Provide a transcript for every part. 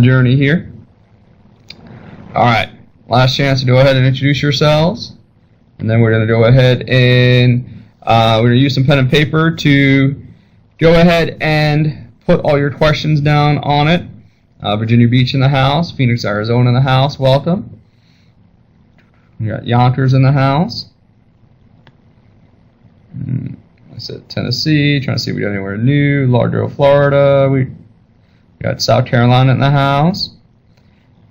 journey here. Alright, last chance to go ahead and introduce yourselves. And then we're going to go ahead and we're going to use some pen and paper to go ahead and put all your questions down on it. Virginia Beach in the house, Phoenix, Arizona in the house, welcome. We got Yonkers in the house. I said Tennessee, trying to see if we got anywhere new. Lauderdale, Florida. We got South Carolina in the house.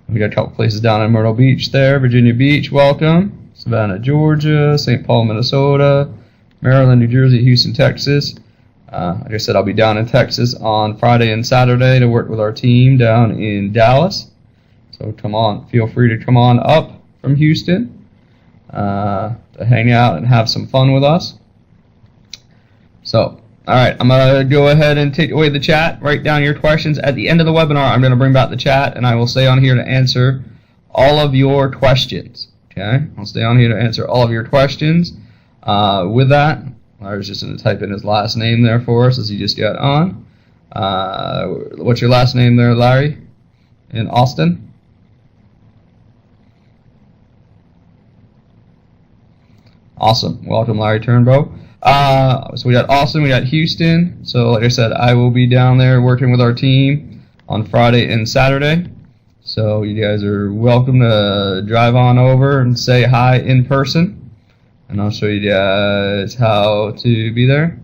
We got a couple places down in Myrtle Beach there. Virginia Beach, welcome. Savannah, Georgia. St. Paul, Minnesota. Maryland, New Jersey, Houston, Texas. Like I said, I'll be down in Texas on Friday and Saturday to work with our team down in Dallas. So come on, feel free to come on up from Houston to hang out and have some fun with us. So, alright, I'm going to go ahead and take away the chat, write down your questions. At the end of the webinar, I'm going to bring back the chat, and I will stay on here to answer all of your questions. Okay, I'll stay on here to answer all of your questions. With that, Larry's just going to type in his last name there for us as he just got on. What's your last name there, Larry? In Austin? Awesome. Welcome, Larry Turnbow. So we got Austin, we got Houston. So like I said, I will be down there working with our team on Friday and Saturday. So you guys are welcome to drive on over and say hi in person. And I'll show you guys how to be there.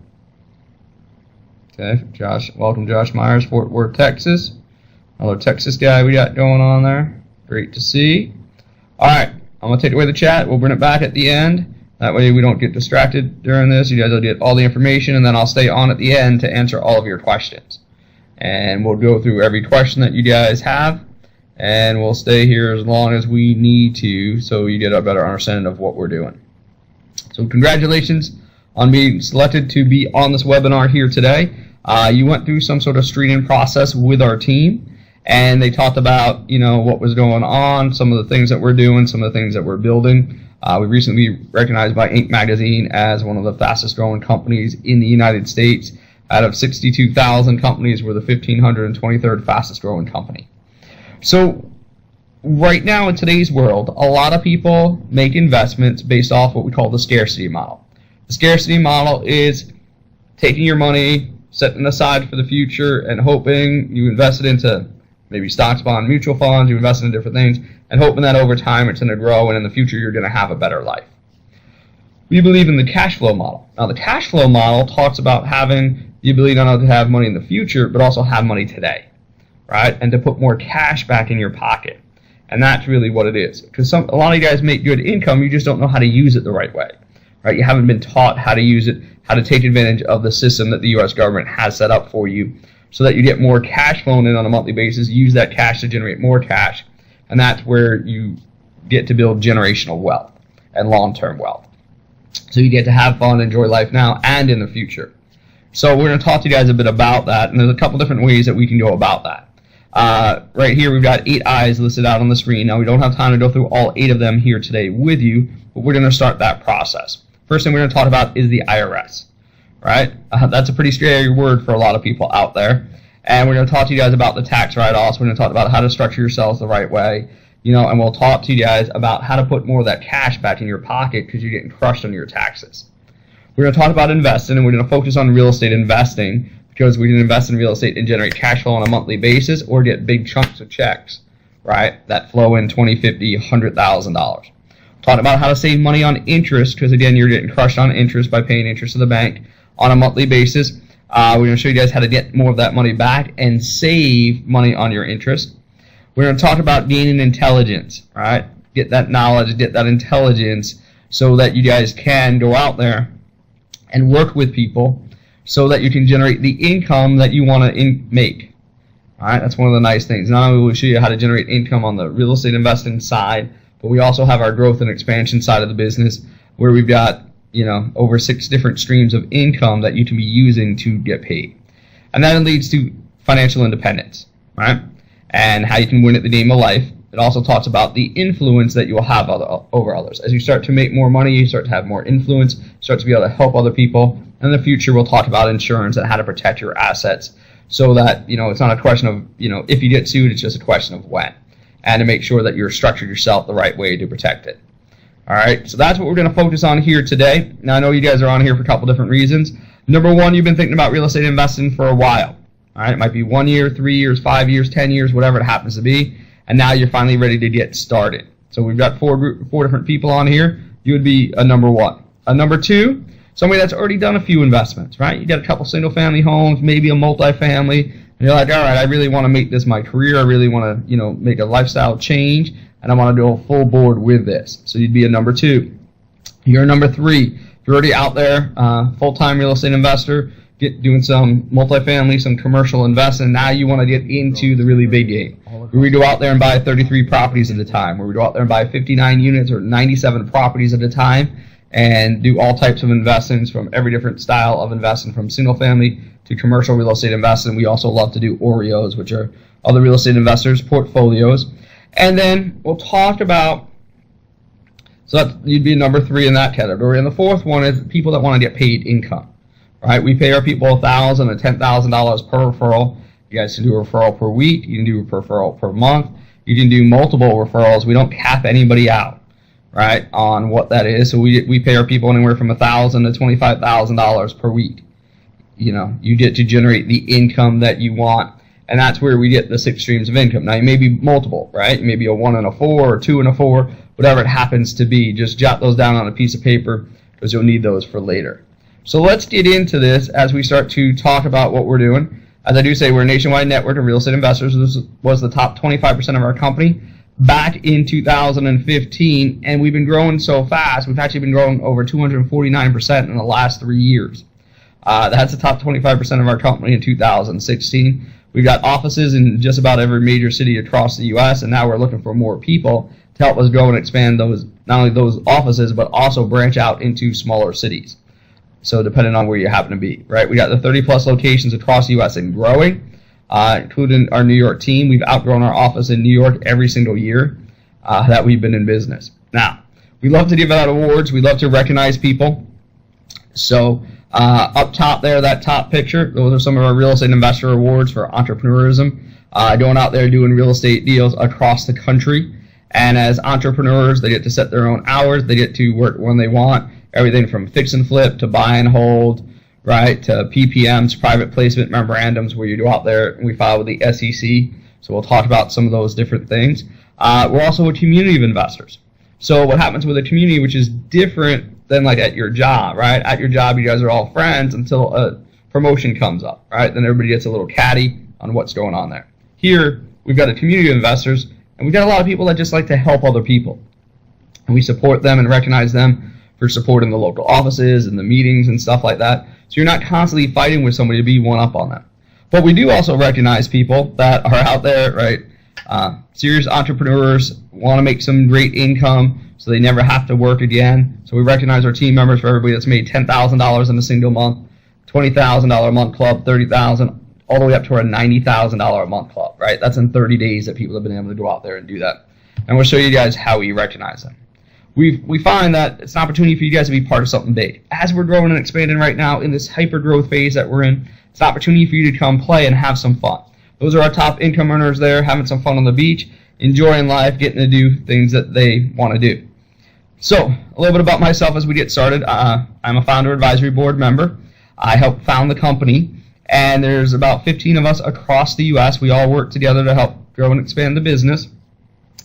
Okay, Josh, welcome Josh Myers, Fort Worth, Texas. Another Texas guy we got going on there. Great to see. Alright, I'm going to take away the chat. We'll bring it back at the end. That way we don't get distracted during this. You guys will get all the information, and then I'll stay on at the end to answer all of your questions. And we'll go through every question that you guys have, and we'll stay here as long as we need to so you get a better understanding of what we're doing. So congratulations on being selected to be on this webinar here today. You went through some sort of screening process with our team, and they talked about, you know, what was going on, some of the things that we're doing, some of the things that we're building. We recently recognized by Inc. magazine as one of the fastest growing companies in the United States. Out of 62,000 companies, we're the 1,523rd fastest growing company. So right now in today's world, a lot of people make investments based off what we call the scarcity model. The scarcity model is taking your money, setting it aside for the future, and hoping you invest it into maybe stocks, bonds, mutual funds, you invest in different things, and hoping that over time it's going to grow and in the future you're going to have a better life. We believe in the cash flow model. Now the cash flow model talks about having the ability not only to have money in the future, but also have money today, right? And to put more cash back in your pocket. And that's really what it is. Because a lot of you guys make good income, you just don't know how to use it the right way, right? You haven't been taught how to use it, how to take advantage of the system that the U.S. government has set up for you, so that you get more cash flowing in on a monthly basis, use that cash to generate more cash, and that's where you get to build generational wealth and long-term wealth. So you get to have fun, enjoy life now and in the future. So we're going to talk to you guys a bit about that, and there's a couple different ways that we can go about that. Right here we've got 8 I's listed out on the screen. Now we don't have time to go through all 8 of them here today with you, but we're going to start that process. First thing we're going to talk about is the IRS. Right? That's a pretty scary word for a lot of people out there. And we're going to talk to you guys about the tax write-offs. We're going to talk about how to structure yourselves the right way. You know, and we'll talk to you guys about how to put more of that cash back in your pocket because you're getting crushed on your taxes. We're going to talk about investing, and we're going to focus on real estate investing because we can invest in real estate and generate cash flow on a monthly basis or get big chunks of checks, right, that flow in $20,000, $50,000, $100,000. Talk about how to save money on interest because, again, you're getting crushed on interest by paying interest to the bank on a monthly basis. We're going to show you guys how to get more of that money back and save money on your interest. We're going to talk about gaining intelligence, right? Get that knowledge, get that intelligence so that you guys can go out there and work with people so that you can generate the income that you want to make. All right, that's one of the nice things. Not only will we show you how to generate income on the real estate investing side, but we also have our growth and expansion side of the business where we've got, you know, over 6 different streams of income that you can be using to get paid. And that leads to financial independence, right? And how you can win at the game of life it also talks about the influence that you will have over others. As you start to make more money, you start to have more influence, start to be able to help other people. In the future, we'll talk about insurance and how to protect your assets so that, it's not a question of, if you get sued, it's just a question of when. And to make sure that you're structured yourself the right way to protect it. All right, so that's what we're going to focus on here today. Now, I know you guys are on here for a couple different reasons. Number one, you've been thinking about real estate investing for a while. All right, it might be 1 year, 3 years, 5 years, 10 years, whatever it happens to be. And now you're finally ready to get started. So we've got four different people on here. You would be a number one. A number two, somebody that's already done a few investments, right? You got a couple single-family homes, maybe a multifamily, and you're like, all right, I really want to make this my career. I really want to, make a lifestyle change, and I want to do a full board with this. So you'd be a number two. You're a number three. If you're already out there, full-time real estate investor, doing some multifamily, some commercial investing. Now you want to get into the really big game, where we go out there and buy 33 properties at a time, where we go out there and buy 59 units or 97 properties at a time, and do all types of investments from every different style of investing, from single family to commercial real estate investing. We also love to do OREOs, which are other real estate investors' portfolios. And then we'll talk about, so that you'd be number three in that category. And the fourth one is people that want to get paid income. Right, we pay our people $1,000 to $10,000 per referral. You guys can do a referral per week. You can do a referral per month. You can do multiple referrals. We don't cap anybody out, right, on what that is. So we pay our people anywhere from $1,000 to $25,000 per week. You get to generate the income that you want, and that's where we get the 6 streams of income. Now, you may be multiple, right? You may be a 1 and a 4 or 2 and a 4, whatever it happens to be. Just jot those down on a piece of paper because you'll need those for later. So let's get into this as we start to talk about what we're doing. As I do say, we're a nationwide network of real estate investors. This was the top 25% of our company back in 2015, and we've been growing so fast. We've actually been growing over 249% in the last 3 years. That's the top 25% of our company in 2016. We've got offices in just about every major city across the U.S., and now we're looking for more people to help us grow and expand those, not only those offices, but also branch out into smaller cities. So depending on where you happen to be, right? We got the 30-plus locations across the U.S. and growing, including our New York team. We've outgrown our office in New York every single year that we've been in business. Now, we love to give out awards. We love to recognize people. So up top there, that top picture, those are some of our real estate investor awards for entrepreneurism, going out there doing real estate deals across the country. And as entrepreneurs, they get to set their own hours. They get to work when they want. Everything from fix and flip to buy and hold, right, to PPMs, private placement memorandums, where you go out there and we file with the SEC. So we'll talk about some of those different things. We're also a community of investors. So what happens with a community, which is different than like at your job, right? At your job, you guys are all friends until a promotion comes up, right? Then everybody gets a little catty on what's going on there. Here, we've got a community of investors, and we've got a lot of people that just like to help other people. And we support them and recognize them for supporting the local offices and the meetings and stuff like that. So you're not constantly fighting with somebody to be one up on them. But we do also recognize people that are out there, right? Serious entrepreneurs, want to make some great income so they never have to work again. So we recognize our team members for everybody that's made $10,000 in a single month, $20,000 a month club, $30,000, all the way up to our $90,000 a month club, right? That's in 30 days that people have been able to go out there and do that. And we'll show you guys how we recognize them. We find that it's an opportunity for you guys to be part of something big. As we're growing and expanding right now in this hyper-growth phase that we're in, it's an opportunity for you to come play and have some fun. Those are our top income earners there, having some fun on the beach, enjoying life, getting to do things that they want to do. So, a little bit about myself as we get started. I'm a founder advisory board member. I helped found the company, and there's about 15 of us across the U.S. We all work together to help grow and expand the business.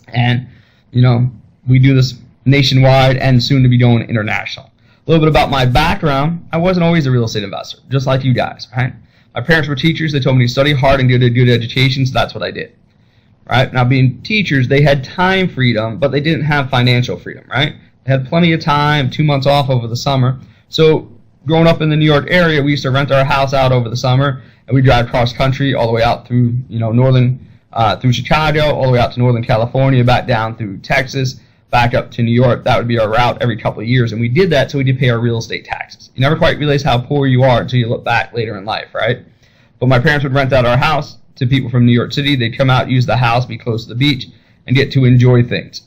And, we do this nationwide and soon to be going international. A little bit about my background. I wasn't always a real estate investor, just like you guys, right? My parents were teachers. They told me to study hard and get a good education, so that's what I did, right? Now, being teachers, they had time freedom, but they didn't have financial freedom, right? They had plenty of time, 2 months off over the summer. So growing up in the New York area, we used to rent our house out over the summer, and we drive cross country all the way out through, through Chicago, all the way out to Northern California, back down through Texas, back up to New York. That would be our route every couple of years, and we did that so we could pay our real estate taxes. You never quite realize how poor you are until you look back later in life, right? But my parents would rent out our house to people from New York City. They'd come out, use the house, be close to the beach, and get to enjoy things.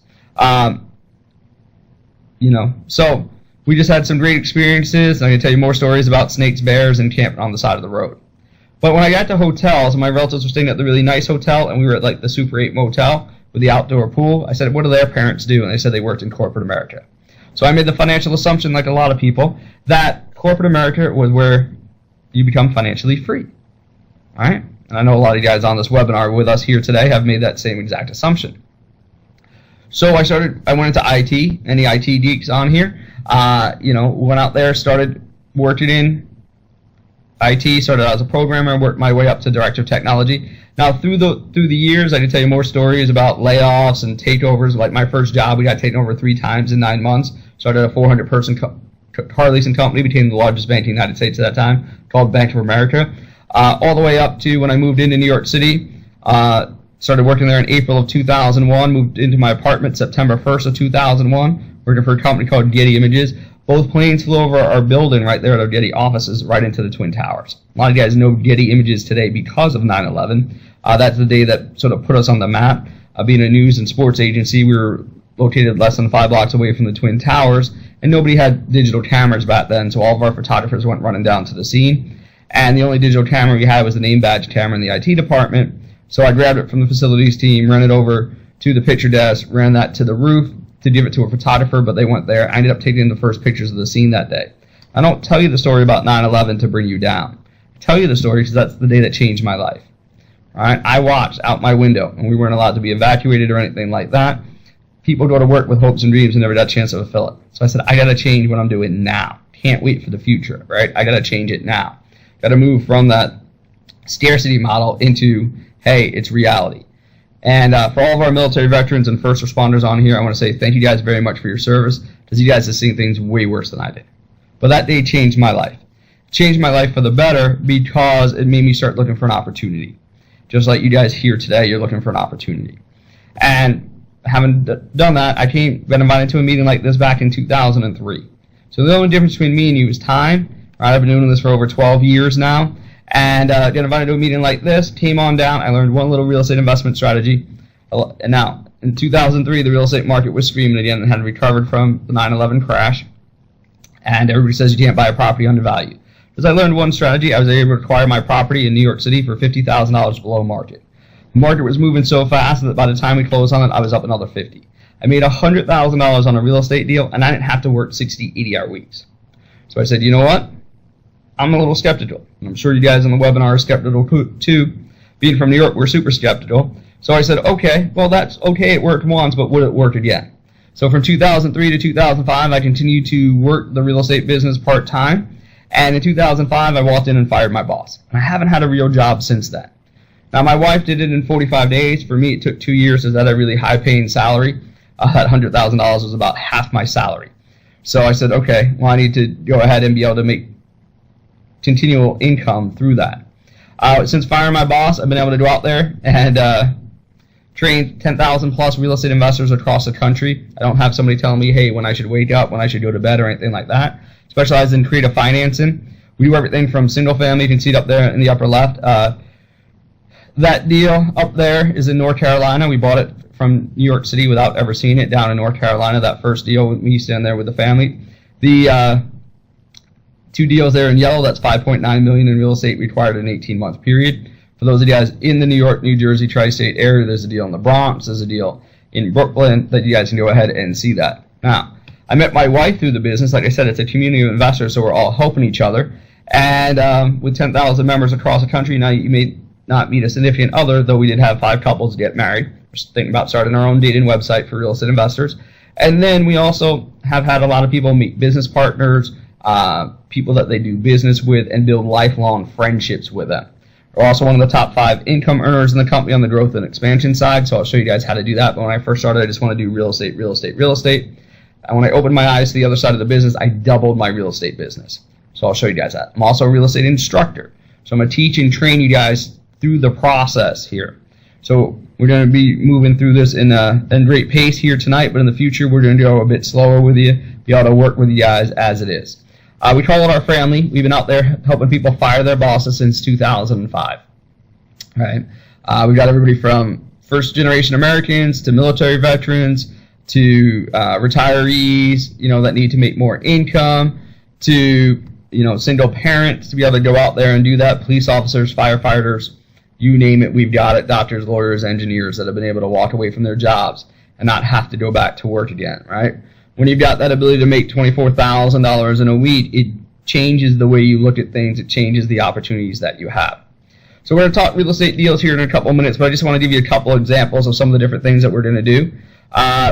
So we just had some great experiences. I'm going to tell you more stories about snakes, bears, and camping on the side of the road. But when I got to hotels, my relatives were staying at the really nice hotel, and we were at like the Super 8 motel with the outdoor pool. I said, what do their parents do? And they said they worked in corporate America. So I made the financial assumption, like a lot of people, that corporate America was where you become financially free. All right? And I know a lot of you guys on this webinar with us here today have made that same exact assumption. So I went into IT. Any IT geeks on here? Went out there, started working in IT, started out as a programmer, worked my way up to director of technology. Now, through the years, I can tell you more stories about layoffs and takeovers. Like my first job, we got taken over 3 times in 9 months. Started a 400-person car leasing company, became the largest bank in the United States at that time, called Bank of America. All the way up to when I moved into New York City. Started working there in April of 2001, moved into my apartment September 1st of 2001, working for a company called Getty Images. Both planes flew over our building right there at our Getty offices, right into the Twin Towers. A lot of you guys know Getty Images today because of 9/11. That's the day that sort of put us on the map. Being a news and sports agency, we were located less than 5 blocks away from the Twin Towers, and nobody had digital cameras back then, so all of our photographers went running down to the scene. And the only digital camera we had was the name badge camera in the IT department. So I grabbed it from the facilities team, ran it over to the picture desk, ran that to the roof to give it to a photographer, but they weren't there. I ended up taking the first pictures of the scene that day. I don't tell you the story about 9/11 to bring you down. I tell you the story because that's the day that changed my life. All right, I watched out my window, and we weren't allowed to be evacuated or anything like that. People go to work with hopes and dreams and never got a chance to fulfill it. So I said, I got to change what I'm doing now. Can't wait for the future, right? I got to change it now. Got to move from that scarcity model into, hey, it's reality. And for all of our military veterans and first responders on here, I want to say thank you guys very much for your service, because you guys have seen things way worse than I did. But that day changed my life. It changed my life for the better because it made me start looking for an opportunity. Just like you guys here today, you're looking for an opportunity. And having done that, I got invited to a meeting like this back in 2003. So the only difference between me and you is time. Right, I've been doing this for over 12 years now. And got invited to a meeting like this, came on down. I learned one little real estate investment strategy. And now, in 2003, the real estate market was screaming again and had recovered from the 9/11 crash. And everybody says you can't buy a property undervalued. Because I learned one strategy, I was able to acquire my property in New York City for $50,000 below market. The market was moving so fast that by the time we closed on it, I was up another 50. I made $100,000 on a real estate deal, and I didn't have to work 60, 80-hour weeks. So I said, you know what? I'm a little skeptical. I'm sure you guys on the webinar are skeptical too. Being from New York, we're super skeptical. So I said, okay, well, that's okay. It worked once, but would it work again? So from 2003 to 2005, I continued to work the real estate business part-time. And in 2005, I walked in and fired my boss. And I haven't had a real job since then. Now, my wife did it in 45 days. For me, it took 2 years to get a really high-paying salary. That $100,000 was about half my salary. So I said, okay, well, I need to go ahead and be able to make continual income through that. Since firing my boss, I've been able to go out there and train 10,000 plus real estate investors across the country. I don't have somebody telling me, hey, when I should wake up, when I should go to bed, or anything like that. Specialize in creative financing. We do everything from single family. You can see it up there in the upper left. That deal up there is in North Carolina. We bought it from New York City without ever seeing it down in North Carolina. That first deal, we stand there with the family. The 2 deals there in yellow, that's $5.9 million in real estate required in an 18-month period. For those of you guys in the New York, New Jersey, tri-state area, there's a deal in the Bronx, there's a deal in Brooklyn that you guys can go ahead and see that. Now, I met my wife through the business. Like I said, it's a community of investors, so we're all helping each other. And with 10,000 members across the country, now you may not meet a significant other, though we did have 5 couples get married. We're thinking about starting our own dating website for real estate investors. And then we also have had a lot of people meet business partners, people that they do business with, and build lifelong friendships with them. We're also one of the top 5 income earners in the company on the growth and expansion side, so I'll show you guys how to do that. But when I first started, I just want to do real estate, real estate, real estate. And when I opened my eyes to the other side of the business, I doubled my real estate business. So I'll show you guys that. I'm also a real estate instructor. So I'm going to teach and train you guys through the process here. So we're going to be moving through this in great pace here tonight, but in the future we're going to go a bit slower with you, be able to work with you guys as it is. We call it our family. We've been out there helping people fire their bosses since 2005. All right. We got everybody from first generation Americans to military veterans to retirees, that need to make more income, to single parents to be able to go out there and do that, police officers, firefighters, you name it, we've got it, doctors, lawyers, engineers that have been able to walk away from their jobs and not have to go back to work again, right? When you've got that ability to make $24,000 in a week, it changes the way you look at things, it changes the opportunities that you have. So we're going to talk real estate deals here in a couple of minutes, but I just want to give you a couple of examples of some of the different things that we're going to do.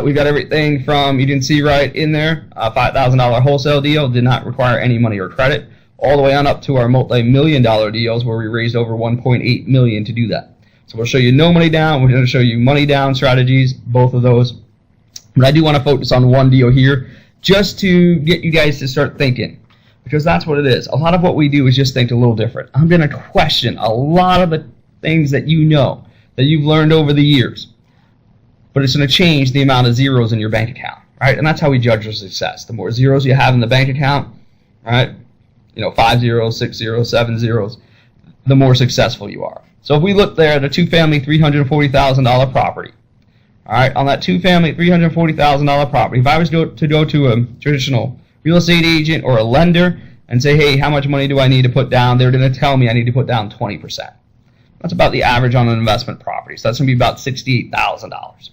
We've got everything from, you can see right in there, a $5,000 wholesale deal, did not require any money or credit, all the way on up to our multi-million-dollar deals where we raised over $1.8 million to do that. So we'll show you no money down, we're going to show you money down strategies, both of those. But I do want to focus on one deal here just to get you guys to start thinking, because that's what it is. A lot of what we do is just think a little different. I'm going to question a lot of the things that that you've learned over the years, but it's going to change the amount of zeros in your bank account, right? And that's how we judge your success. The more zeros you have in the bank account, right, 5 zeros, 6 zeros, 7 zeros, the more successful you are. So if we look there at a two-family $340,000 property, all right, on that two-family $340,000 property, if I was to go to a traditional real estate agent or a lender and say, hey, how much money do I need to put down? They're going to tell me I need to put down 20%. That's about the average on an investment property. So that's going to be about $68,000.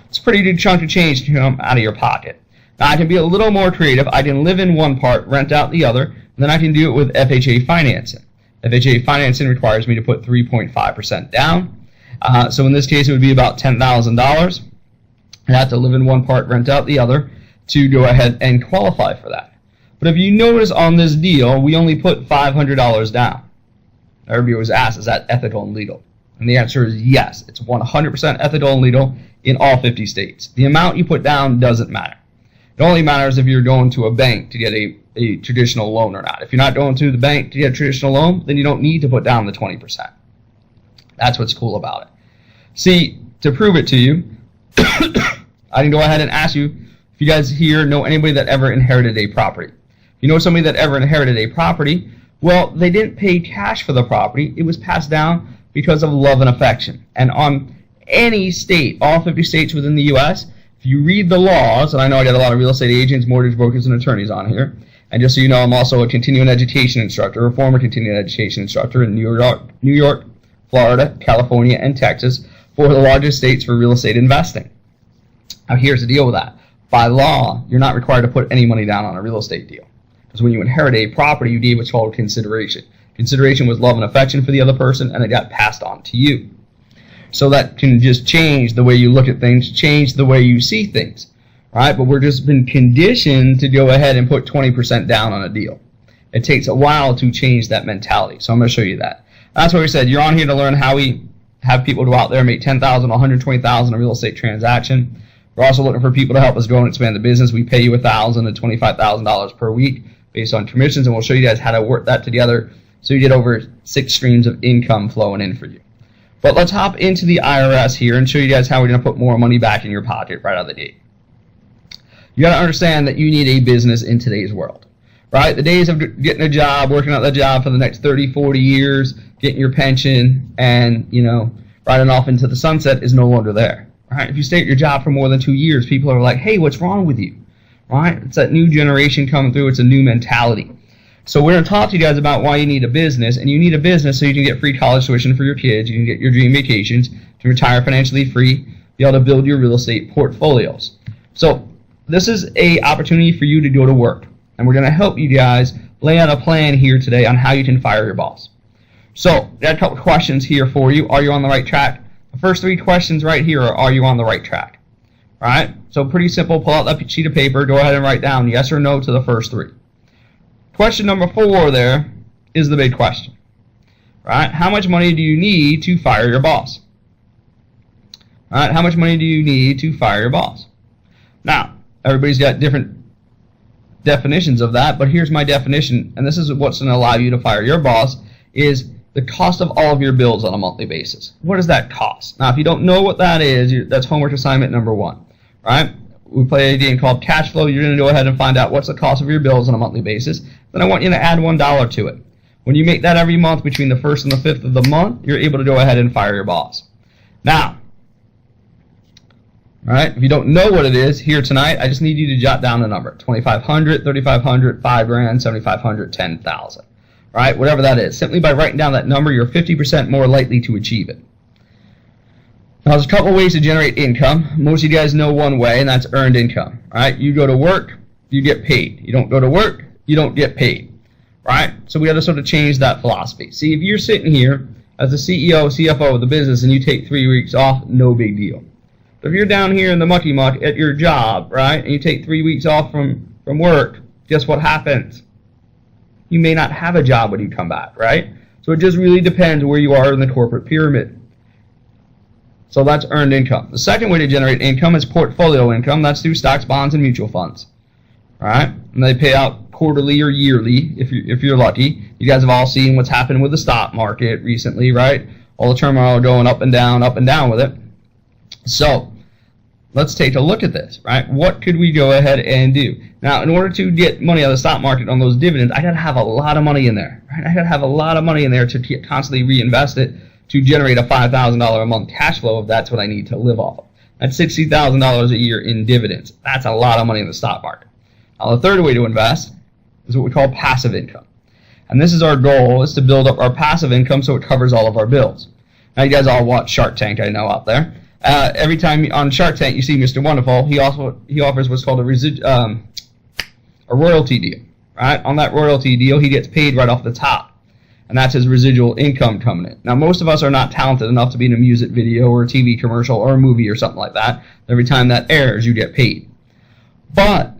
It's a pretty good chunk of change to come out of your pocket. Now, I can be a little more creative. I can live in one part, rent out the other, and then I can do it with FHA financing. FHA financing requires me to put 3.5% down. So in this case, it would be about $10,000. I have to live in one part, rent out the other to go ahead and qualify for that. But if you notice on this deal, we only put $500 down. Everybody always asks, is that ethical and legal? And the answer is yes. It's 100% ethical and legal in all 50 states. The amount you put down doesn't matter. It only matters if you're going to a bank to get a traditional loan or not. If you're not going to the bank to get a traditional loan, then you don't need to put down the 20%. That's what's cool about it. See, to prove it to you, I can go ahead and ask you if you guys here know anybody that ever inherited a property. If you know somebody that ever inherited a property, well, they didn't pay cash for the property. It was passed down because of love and affection. And on any state, all 50 states within the U.S., if you read the laws, and I know I got a lot of real estate agents, mortgage brokers, and attorneys on here, and just so you know, I'm also a continuing education instructor, a former continuing education instructor in New York, Florida, California, and Texas, for the largest states for real estate investing. Now here's the deal with that. By law, you're not required to put any money down on a real estate deal. Because when you inherit a property, you gave what's called consideration. Consideration was love and affection for the other person, and it got passed on to you. So that can just change the way you look at things, change the way you see things. Right? But we're just been conditioned to go ahead and put 20% down on a deal. It takes a while to change that mentality. So I'm going to show you that. That's what we said. You're on here to learn how we have people go out there and make $10,000, $120,000 in a real estate transaction. We're also looking for people to help us grow and expand the business. We pay you $1,000 to $25,000 per week based on commissions, and we'll show you guys how to work that together so you get over 6 streams of income flowing in for you. But let's hop into the IRS here and show you guys how we're going to put more money back in your pocket right out of the gate. You got to understand that you need a business in today's world, right? The days of getting a job, working at that job for the next 30, 40 years, getting your pension, and, riding off into the sunset is no longer there, right? If you stay at your job for more than 2 years, people are like, hey, what's wrong with you, right? It's that new generation coming through. It's a new mentality. So we're going to talk to you guys about why you need a business, and you need a business so you can get free college tuition for your kids, you can get your dream vacations, to retire financially free, be able to build your real estate portfolios. So this is a opportunity for you to go to work, and we're going to help you guys lay out a plan here today on how you can fire your boss. So I got a couple questions here for you. Are you on the right track? The first 3 questions right here are you on the right track? All right? So pretty simple. Pull out that sheet of paper. Go ahead and write down yes or no to the first 3. Question number 4 there is the big question. Right? How much money do you need to fire your boss? All right? How much money do you need to fire your boss? Now, everybody's got different definitions of that, but here's my definition, and this is what's going to allow you to fire your boss, is the cost of all of your bills on a monthly basis. What does that cost? Now, if you don't know what that is, that's homework assignment number 1. Right? We play a game called Cash Flow. You're going to go ahead and find out what's the cost of your bills on a monthly basis. Then I want you to add $1 to it. When you make that every month between the 1st and the 5th of the month, you're able to go ahead and fire your boss. Now, Right? If you don't know what it is here tonight, I just need you to jot down the number: 2,500, 3,500, 5 grand, 7,500, 10,000. Right? Whatever that is. Simply by writing down that number, you're 50% more likely to achieve it. Now, there's a couple ways to generate income. Most of you guys know one way, and that's earned income. Right? You go to work, you get paid. You don't go to work, you don't get paid. Right? So we got to sort of change that philosophy. See, if you're sitting here as the CEO, CFO of the business, and you take 3 weeks off, no big deal. But if you're down here in the mucky muck at your job, right, and you take 3 weeks off from work, guess what happens? You may not have a job when you come back, right? So it just really depends where you are in the corporate pyramid. So that's earned income. The second way to generate income is portfolio income. That's through stocks, bonds, and mutual funds. All right? And they pay out quarterly or yearly if you're lucky. You guys have all seen what's happened with the stock market recently, right? All the turmoil going up and down with it. So let's take a look at this, right? What could we go ahead and do? Now, in order to get money out of the stock market on those dividends, I got to have a lot of money in there, right? I got to have a lot of money in there to constantly reinvest it to generate a $5,000 a month cash flow if that's what I need to live off of. That's $60,000 a year in dividends. That's a lot of money in the stock market. Now, the third way to invest is what we call passive income. And this is our goal, is to build up our passive income so it covers all of our bills. Now, you guys all watch Shark Tank, I know, out there. Every time on Shark Tank you see Mr. Wonderful, he offers what's called a royalty deal. Right? On that royalty deal, he gets paid right off the top. And that's his residual income coming in. Now, most of us are not talented enough to be in a music video or a TV commercial or a movie or something like that. Every time that airs, you get paid. But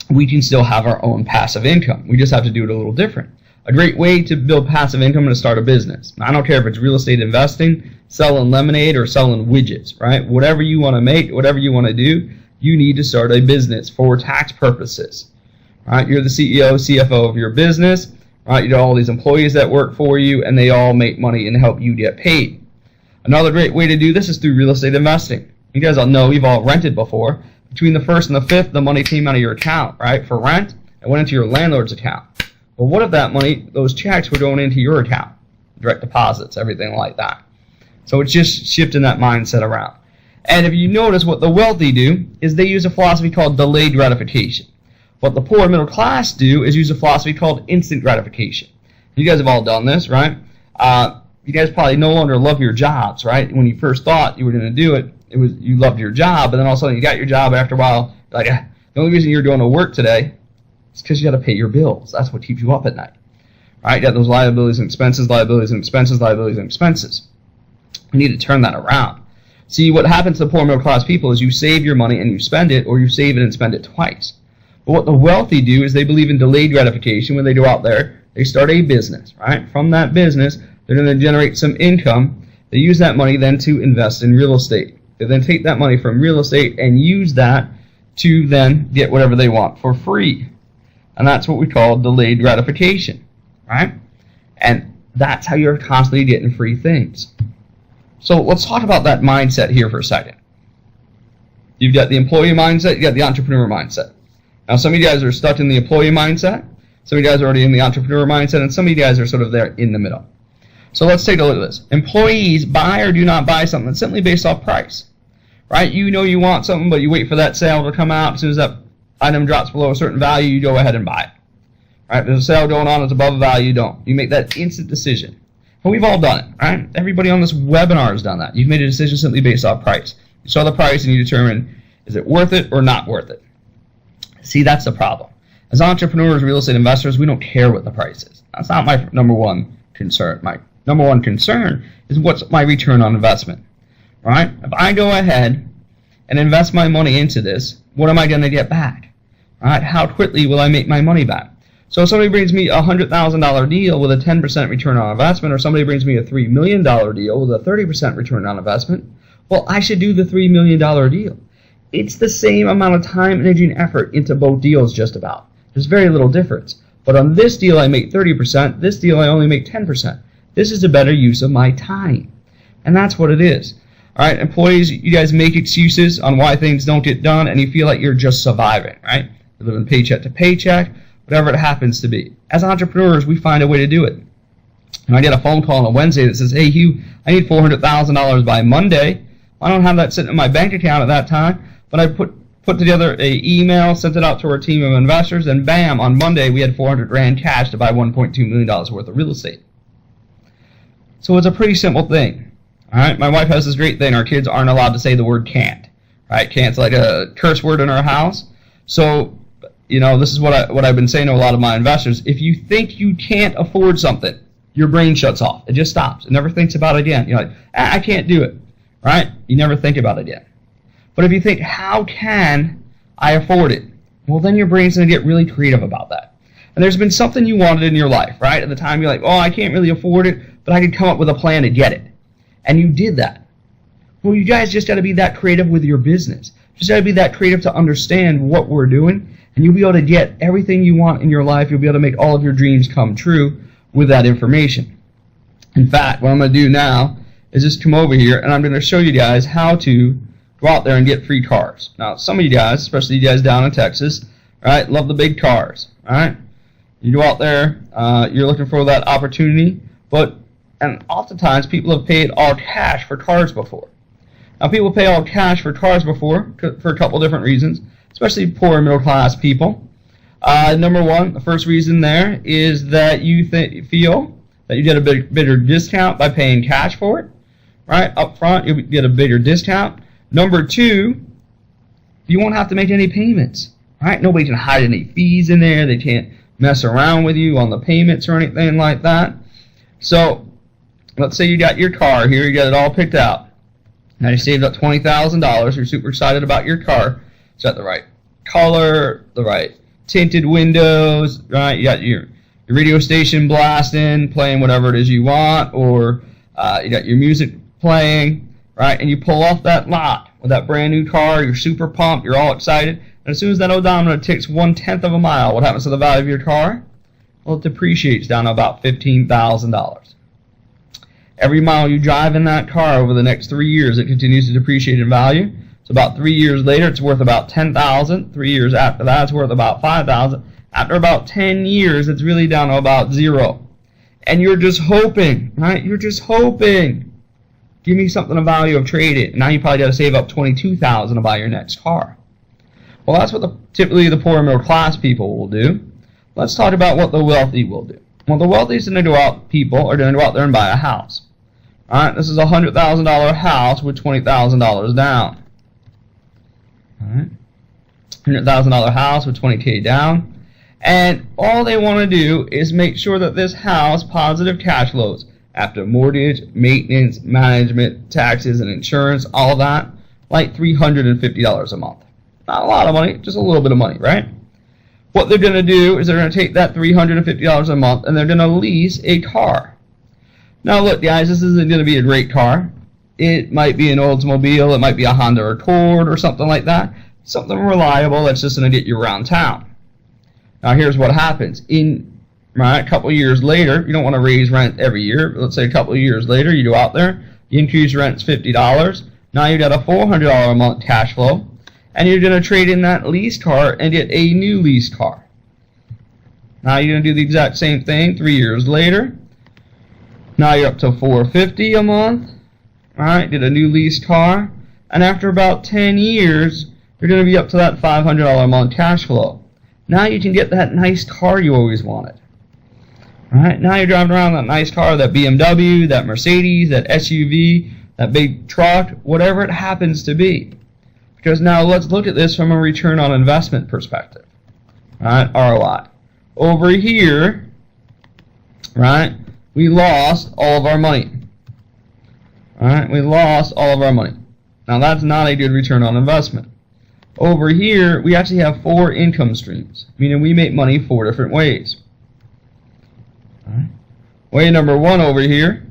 we can still have our own passive income. We just have to do it a little different. A great way to build passive income is to start a business. Now, I don't care if it's real estate investing, selling lemonade, or selling widgets, right? Whatever you want to make, whatever you want to do, you need to start a business for tax purposes. Right? You're the CEO, CFO of your business. Right? You got all these employees that work for you, and they all make money and help you get paid. Another great way to do this is through real estate investing. You guys all know you've all rented before. Between the 1st and the 5th, the money came out of your account, right? For rent, it went into your landlord's account. Well, what if that money, those checks were going into your account? Direct deposits, everything like that. So it's just shifting that mindset around. And if you notice, what the wealthy do is they use a philosophy called delayed gratification. What the poor and middle class do is use a philosophy called instant gratification. You guys have all done this, right? You guys probably no longer love your jobs, right? When you first thought you were going to do it, you loved your job, but then all of a sudden you got your job, and after a while, like, the only reason you're doing the work today is because you got to pay your bills. That's what keeps you up at night. Right? You got those liabilities and expenses, liabilities and expenses, liabilities and expenses. You need to turn that around. See, what happens to the poor middle class people is you save your money and you spend it, or you save it and spend it twice. But what the wealthy do is they believe in delayed gratification. When they go out there, they start a business, right? From that business, they're going to generate some income. They use that money then to invest in real estate. They then take that money from real estate and use that to then get whatever they want for free. And that's what we call delayed gratification, right? And that's how you're constantly getting free things. So let's talk about that mindset here for a second. You've got the employee mindset, you've got the entrepreneur mindset. Now, some of you guys are stuck in the employee mindset, some of you guys are already in the entrepreneur mindset, and some of you guys are sort of there in the middle. So let's take a look at this. Employees buy or do not buy something simply based off price, right? You know you want something, but you wait for that sale to come out. As soon as that item drops below a certain value, you go ahead and buy it. Right? There's a sale going on, it's above a value, you don't. You make that instant decision. And we've all done it, right? Everybody on this webinar has done that. You've made a decision simply based off price. You saw the price and you determine, is it worth it or not worth it? See, that's the problem. As entrepreneurs, real estate investors, we don't care what the price is. That's not my number one concern. My number one concern is what's my return on investment, right? If I go ahead and invest my money into this, what am I going to get back? Right? How quickly will I make my money back? So if somebody brings me a $100,000 deal with a 10% return on investment, or somebody brings me a $3 million deal with a 30% return on investment, well, I should do the $3 million deal. It's the same amount of time, energy, and effort into both deals just about. There's very little difference. But on this deal, I make 30%. This deal, I only make 10%. This is a better use of my time. And that's what it is. All right, employees, you guys make excuses on why things don't get done, and you feel like you're just surviving, right? You're living paycheck to paycheck, whatever it happens to be. As entrepreneurs, we find a way to do it. And I get a phone call on a Wednesday that says, hey, Hugh, I need $400,000 by Monday. I don't have that sitting in my bank account at that time, but I put together an email, sent it out to our team of investors, and bam, on Monday we had 400 grand cash to buy $1.2 million worth of real estate. So it's a pretty simple thing. All right, my wife has this great thing. Our kids aren't allowed to say the word can't. Right, can't's like a curse word in our house. So, this is what I've been saying to a lot of my investors. If you think you can't afford something, your brain shuts off. It just stops. It never thinks about it again. You're like, I can't do it. Right? You never think about it again. But if you think, how can I afford it? Well, then your brain's going to get really creative about that. And there's been something you wanted in your life, right? At the time, you're like, I can't really afford it, but I could come up with a plan to get it. And you did that. Well, you guys just got to be that creative with your business. Just got to be that creative to understand what we're doing, and you'll be able to get everything you want in your life. You'll be able to make all of your dreams come true with that information. In fact, what I'm going to do now is just come over here, and I'm going to show you guys how to go out there and get free cars. Now, some of you guys, especially you guys down in Texas, right, love the big cars, all right? You go out there, you're looking for that opportunity, and oftentimes people have paid all cash for cars before. Now, people pay all cash for cars before for a couple different reasons, especially poor middle-class people. Number one, the first reason there is that you feel that you get a bigger discount by paying cash for it. Right? Up front, you'll get a bigger discount. Number two, you won't have to make any payments. Right? Nobody can hide any fees in there. They can't mess around with you on the payments or anything like that. So, let's say you got your car here. You got it all picked out. Now you saved up $20,000. You're super excited about your car. It's got the right color, the right tinted windows, right? You got your radio station blasting, playing whatever it is you want, or you got your music playing, right? And you pull off that lot with that brand new car. You're super pumped. You're all excited. And as soon as that odometer ticks 1/10 of a mile, what happens to the value of your car? Well, it depreciates down to about $15,000. Every mile you drive in that car over the next 3 years, it continues to depreciate in value. So about 3 years later, it's worth about $10,000. 3 years after that, it's worth about $5,000. After about 10 years, it's really down to about zero. And you're just hoping, right? You're just hoping. Give me something of value, of trade it. And now you probably got to save up $22,000 to buy your next car. Well, that's what typically the poor middle class people will do. Let's talk about what the wealthy will do. Well, the wealthiest people are going to go out there and buy a house. All right, this is a $100,000 house with $20,000 down. All right, $100,000 house with $20K down. And all they want to do is make sure that this house positive cash flows after mortgage, maintenance, management, taxes, and insurance, all of that, like $350 a month. Not a lot of money, just a little bit of money, right? What they're going to do is they're going to take that $350 a month and they're going to lease a car. Now look, guys, this isn't going to be a great car. It might be an Oldsmobile, it might be a Honda Accord or something like that. Something reliable that's just going to get you around town. Now here's what happens. A couple of years later, you don't want to raise rent every year. Let's say a couple of years later, you go out there, you increase rent $50. Now you got a $400 a month cash flow, and you're going to trade in that lease car and get a new lease car. Now you're going to do the exact same thing 3 years later. Now you're up to $450 a month. All right, get a new lease car, and after about 10 years, you're going to be up to that $500 a month cash flow. Now you can get that nice car you always wanted. All right, now you're driving around that nice car, that BMW, that Mercedes, that SUV, that big truck, whatever it happens to be. Because now let's look at this from a return on investment perspective. All right, ROI. Over here, right, we lost all of our money. All right, we lost all of our money. Now that's not a good return on investment. Over here, we actually have 4 income streams, meaning we make money 4 different ways. All right. Way number 1 over here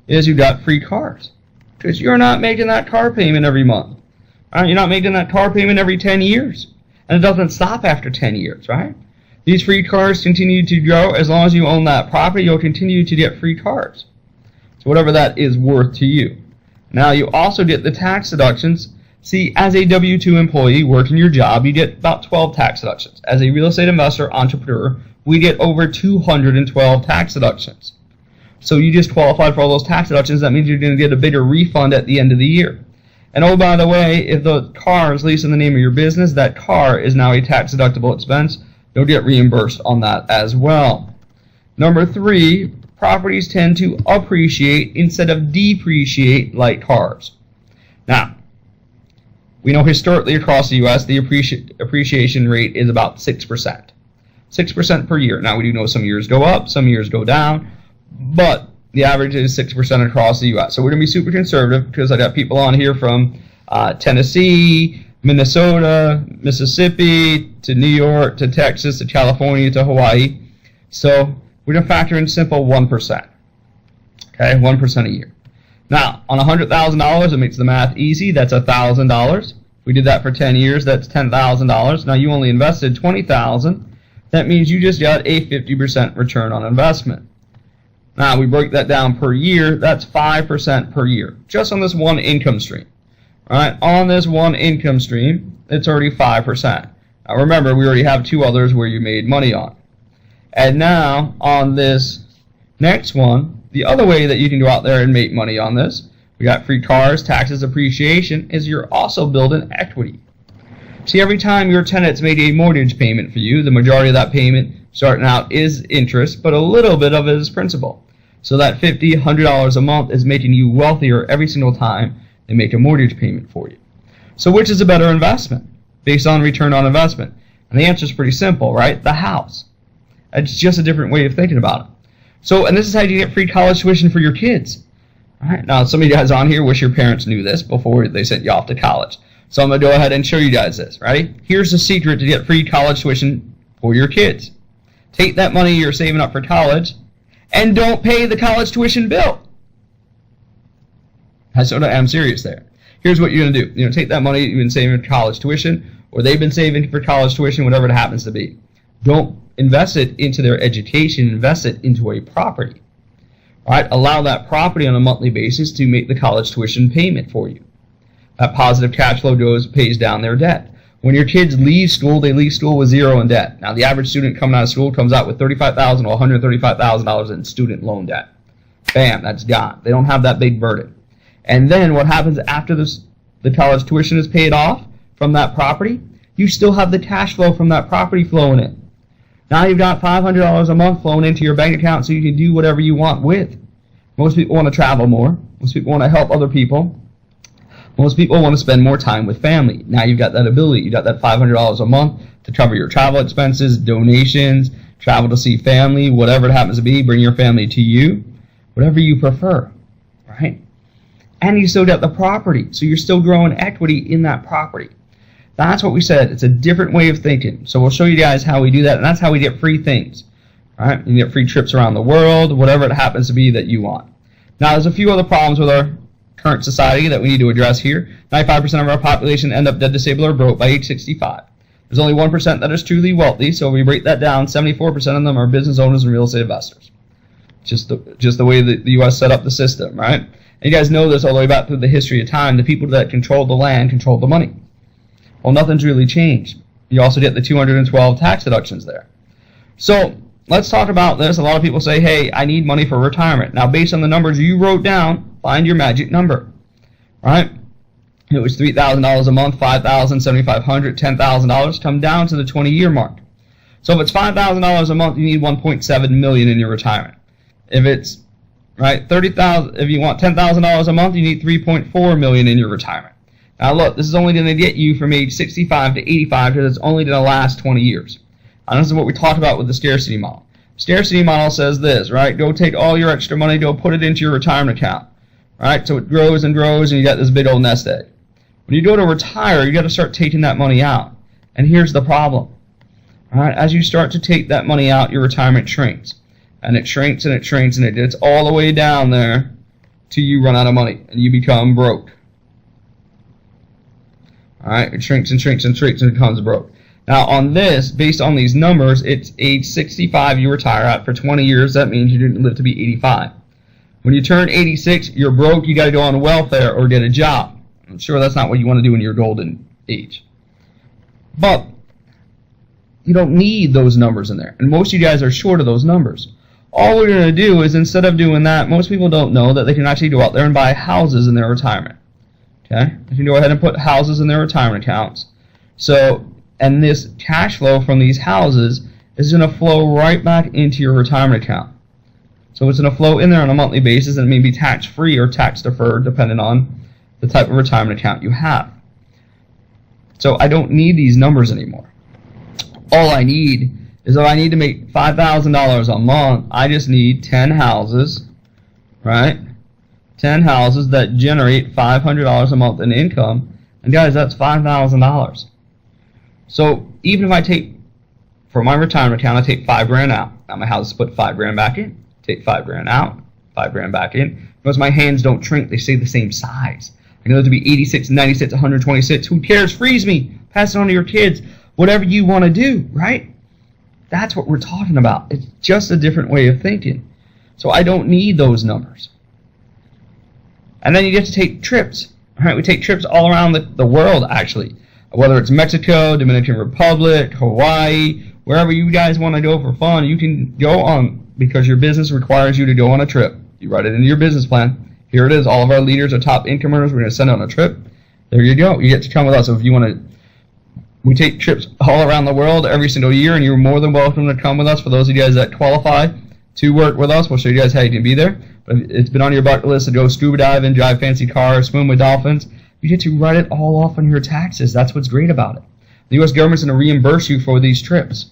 is you got free cars, because you're not making that car payment every month. All right, you're not making that car payment every 10 years, and it doesn't stop after 10 years, right? These free cars continue to grow. As long as you own that property, you'll continue to get free cars. So whatever that is worth to you. Now you also get the tax deductions. See, as a W-2 employee working your job, you get about 12 tax deductions. As a real estate investor, entrepreneur, we get over 212 tax deductions. So you just qualified for all those tax deductions. That means you're going to get a bigger refund at the end of the year. And oh, by the way, if the car is leased in the name of your business, that car is now a tax-deductible expense. You'll get reimbursed on that as well. Number 3, properties tend to appreciate instead of depreciate like cars. Now, we know historically across the U.S. the appreciation rate is about 6%. 6% per year. Now, we do know some years go up, some years go down, but the average is 6% across the U.S. So we're going to be super conservative because I got people on here from Tennessee, Minnesota, Mississippi, to New York, to Texas, to California, to Hawaii. So we're going to factor in simple 1%. Okay, 1% a year. Now, on $100,000, it makes the math easy. That's $1,000. We did that for 10 years. That's $10,000. Now, you only invested $20,000. That means you just got a 50% return on investment. Now, we break that down per year. That's 5% per year, just on this one income stream. All right, on this one income stream, it's already 5%. Now, remember, we already have 2 others where you made money on. And now, on this next one, the other way that you can go out there and make money on this, we got free cars, taxes, appreciation, is you're also building equity. See, every time your tenant's made a mortgage payment for you, the majority of that payment starting out is interest, but a little bit of it is principal. So that $50, $100 a month is making you wealthier every single time they make a mortgage payment for you. So which is a better investment based on return on investment? And the answer is pretty simple, right? The house. It's just a different way of thinking about it. So, and this is how you get free college tuition for your kids. All right, now some of you guys on here wish your parents knew this before they sent you off to college. So I'm going to go ahead and show you guys this, right? Here's the secret to get free college tuition for your kids. Take that money you're saving up for college and don't pay the college tuition bill. I'm serious there. Here's what you're going to do. You're going to take that money you've been saving for college tuition, or they've been saving for college tuition, whatever it happens to be. Don't invest it into their education. Invest it into a property. All right? Allow that property on a monthly basis to make the college tuition payment for you. That positive cash flow pays down their debt. When your kids leave school, they leave school with 0 in debt. Now, the average student coming out of school comes out with $35,000 or $135,000 in student loan debt. Bam, that's gone. They don't have that big burden. And then what happens after the college tuition is paid off from that property? You still have the cash flow from that property flowing in. Now you've got $500 a month flowing into your bank account so you can do whatever you want with. Most people want to travel more. Most people want to help other people. Most people want to spend more time with family. Now you've got that ability. You've got that $500 a month to cover your travel expenses, donations, travel to see family, whatever it happens to be. Bring your family to you, whatever you prefer, right? And you still got the property, so you're still growing equity in that property. That's what we said. It's a different way of thinking. So we'll show you guys how we do that, and that's how we get free things. All right? You get free trips around the world, whatever it happens to be that you want. Now, there's a few other problems with our current society that we need to address here. 95% of our population end up dead, disabled, or broke by age 65. There's only 1% that is truly wealthy, so if we break that down, 74% of them are business owners and real estate investors. Just the way that the U.S. set up the system, right? And you guys know this all the way back through the history of time. The people that controlled the land controlled the money. Well, nothing's really changed. You also get the 212 tax deductions there. So let's talk about this. A lot of people say, hey, I need money for retirement. Now, based on the numbers you wrote down, find your magic number. All right? It was $3,000 a month, $5,000, $7,500, $10,000. Come down to the 20-year mark. So if it's $5,000 a month, you need $1.7 million in your retirement. If it's $30,000, if you want $10,000 a month, you need $3.4 million in your retirement. Now look, this is only going to get you from age 65 to 85 because it's only going to last 20 years. And this is what we talked about with the scarcity model. Scarcity model says this, right? Go take all your extra money, go put it into your retirement account. Right? So it grows and grows and you got this big old nest egg. When you go to retire, you got to start taking that money out. And here's the problem. All right? As you start to take that money out, your retirement shrinks. And it shrinks and it shrinks and it gets all the way down there till you run out of money and you become broke. All right, it shrinks and shrinks and shrinks and becomes broke. Now on this, based on these numbers, it's age 65 you retire at. For 20 years, that means you didn't live to be 85. When you turn 86, you're broke, you got to go on welfare or get a job. I'm sure that's not what you want to do in your golden age. But you don't need those numbers in there. And most of you guys are short of those numbers. All we're going to do is, instead of doing that, most people don't know that they can actually go out there and buy houses in their retirement. Okay, they can go ahead and put houses in their retirement accounts. So, and this cash flow from these houses is going to flow right back into your retirement account. So it's going to flow in there on a monthly basis, and it may be tax-free or tax-deferred, depending on the type of retirement account you have. So I don't need these numbers anymore. All I need is if I need to make $5,000 a month, I just need 10 houses, right? 10 houses that generate $500 a month in income. And guys, that's $5,000. So even if I take, for my retirement account, I take $5,000 out. Now my house is put $5,000 back in. Take $5,000 out, $5,000 back in. Notice my hands don't shrink, they stay the same size. I know it to be 86, 96, 126. Who cares? Freeze me. Pass it on to your kids. Whatever you want to do, right? That's what we're talking about. It's just a different way of thinking. So I don't need those numbers. And then you get to take trips. All right, we take trips all around the world, actually. Whether it's Mexico, Dominican Republic, Hawaii, wherever you guys want to go for fun, you can go on because your business requires you to go on a trip. You write it into your business plan. Here it is. All of our leaders are top income earners. We're going to send on a trip. There you go. You get to come with us. So if you want to, we take trips all around the world every single year, and you're more than welcome to come with us. For those of you guys that qualify to work with us, we'll show you guys how you can be there. But if it's been on your bucket list to go scuba diving, drive fancy cars, swim with dolphins, you get to write it all off on your taxes. That's what's great about it. The U.S. government's going to reimburse you for these trips.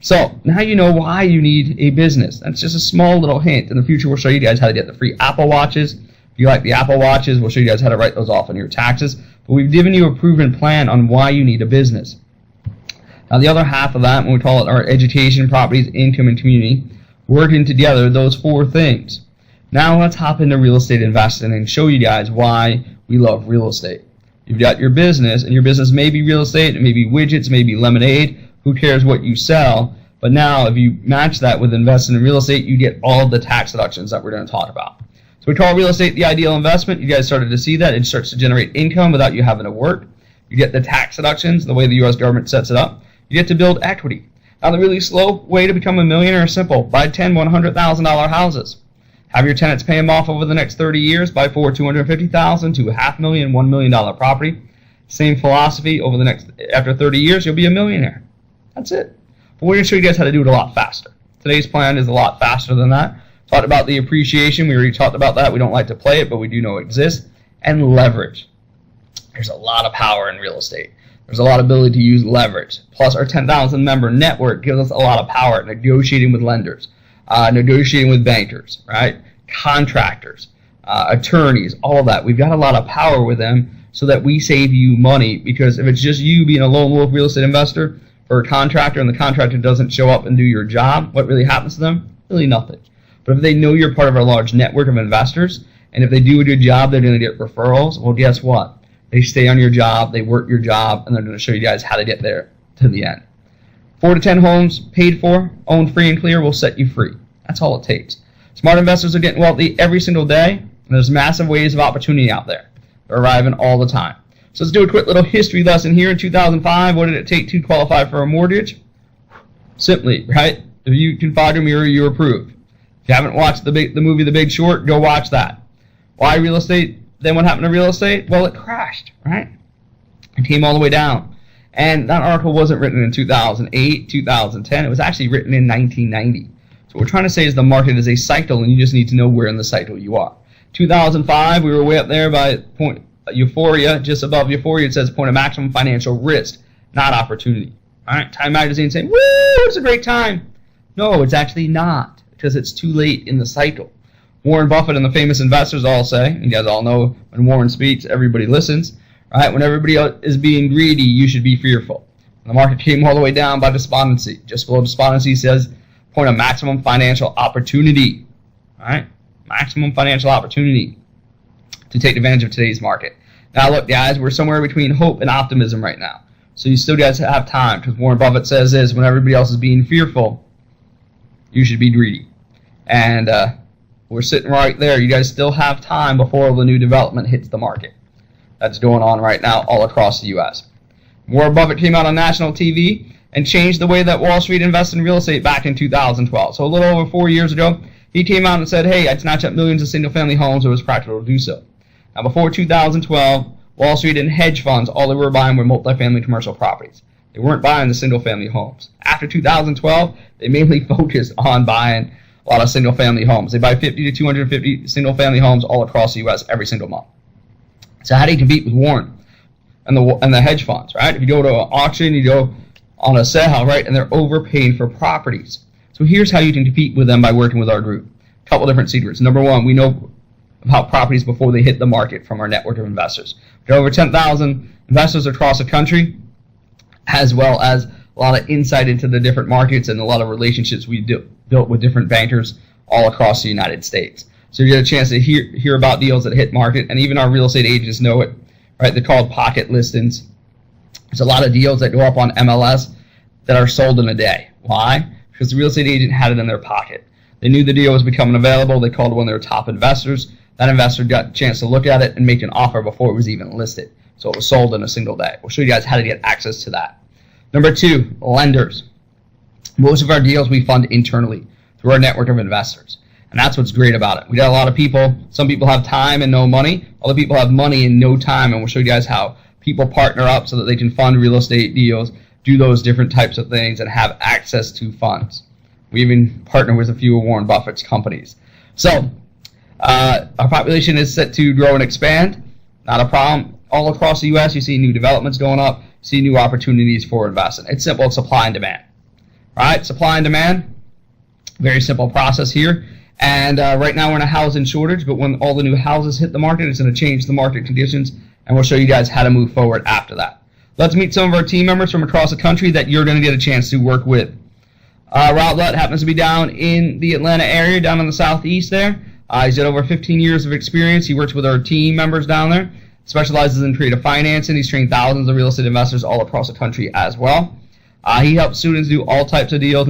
So now you know why you need a business. That's just a small little hint. In the future, we'll show you guys how to get the free Apple Watches. If you like the Apple Watches, we'll show you guys how to write those off on your taxes. But we've given you a proven plan on why you need a business. Now the other half of that, when we call it our education, properties, income, and community, working together, those four things. Now let's hop into real estate investing and show you guys why we love real estate. You've got your business, and your business may be real estate, it may be widgets, it may be lemonade. Who cares what you sell? But now, if you match that with investing in real estate, you get all of the tax deductions that we're going to talk about. So we call real estate the ideal investment. You guys started to see that. It starts to generate income without you having to work. You get the tax deductions, the way the U.S. government sets it up. You get to build equity. Now, the really slow way to become a millionaire is simple. Buy 10 $100,000 houses. Have your tenants pay them off over the next 30 years. Buy 4 $250,000 to $500,000, $1 million property. Same philosophy. After 30 years, you'll be a millionaire. That's it. But we're going to show you guys how to do it a lot faster. Today's plan is a lot faster than that. Talked about the appreciation. We already talked about that. We don't like to play it, but we do know it exists. And leverage. There's a lot of power in real estate. There's a lot of ability to use leverage. Plus, our 10,000 member network gives us a lot of power at negotiating with lenders, negotiating with bankers, right? Contractors, attorneys, all of that. We've got a lot of power with them so that we save you money, because if it's just you being a lone wolf real estate investor, or a contractor, and the contractor doesn't show up and do your job, what really happens to them? Really nothing. But if they know you're part of our large network of investors, and if they do a good job, they're going to get referrals, well, guess what? They stay on your job, they work your job, and they're going to show you guys how to get there to the end. 4 to 10 homes paid for, owned free and clear, will set you free. That's all it takes. Smart investors are getting wealthy every single day, and there's massive waves of opportunity out there. They're arriving all the time. So let's do a quick little history lesson here. In 2005, what did it take to qualify for a mortgage? Simply, right? If you can find a mirror, you're approved. If you haven't watched the movie The Big Short, go watch that. Why real estate? Then what happened to real estate? Well, it crashed, right? It came all the way down. And that article wasn't written in 2008, 2010. It was actually written in 1990. So what we're trying to say is the market is a cycle, and you just need to know where in the cycle you are. 2005, we were way up there by point euphoria, just above euphoria. It says point of maximum financial risk, not opportunity. All right, Time Magazine saying, woo, it's a great time. No, it's actually not, because it's too late in the cycle. Warren Buffett and the famous investors all say, you guys all know when Warren speaks, everybody listens. Right? When everybody is being greedy, you should be fearful. And the market came all the way down by despondency. Just below despondency says point of maximum financial opportunity. All right, maximum financial opportunity to take advantage of today's market. Now look, guys, we're somewhere between hope and optimism right now. So you still guys have time, because Warren Buffett says this: when everybody else is being fearful, you should be greedy. And we're sitting right there. You guys still have time before the new development hits the market. That's going on right now all across the U.S. Warren Buffett came out on national TV and changed the way that Wall Street invested in real estate back in 2012. So a little over 4 years ago, he came out and said, hey, I'd snatch up millions of single-family homes if it was practical to do so. Now, before 2012, Wall Street and hedge funds, all they were buying were multifamily commercial properties. They weren't buying the single-family homes. After 2012, they mainly focused on buying a lot of single-family homes. They buy 50 to 250 single-family homes all across the U.S. every single month. So how do you compete with Warren and the hedge funds, right? If you go to an auction, you go on a sale, right, and they're overpaying for properties. So here's how you can compete with them by working with our group. A couple different secrets. Number one, we know about properties before they hit the market from our network of investors. We have over 10,000 investors across the country, as well as a lot of insight into the different markets and a lot of relationships we built with different bankers all across the United States. So you get a chance to hear about deals that hit market, and even our real estate agents know it, right? They're called pocket listings. There's a lot of deals that go up on MLS that are sold in a day. Why? Because the real estate agent had it in their pocket. They knew the deal was becoming available. They called one of their top investors. That investor got a chance to look at it and make an offer before it was even listed. So it was sold in a single day. We'll show you guys how to get access to that. Number two, lenders. Most of our deals we fund internally through our network of investors. And that's what's great about it. We got a lot of people. Some people have time and no money. Other people have money and no time. And we'll show you guys how people partner up so that they can fund real estate deals, do those different types of things, and have access to funds. We even partner with a few of Warren Buffett's companies. So our population is set to grow and expand. Not a problem. All across the U.S., you see new developments going up, see new opportunities for investing. It's simple. It's supply and demand. Right? Supply and demand. Very simple process here. And right now we're in a housing shortage, but when all the new houses hit the market, it's going to change the market conditions, and we'll show you guys how to move forward after that. Let's meet some of our team members from across the country that you're going to get a chance to work with. Rob Lutt happens to be down in the Atlanta area, down in the southeast there. He's got over 15 years of experience. He works with our team members down there, specializes in creative financing. He's trained thousands of real estate investors all across the country as well. He helps students do all types of deals,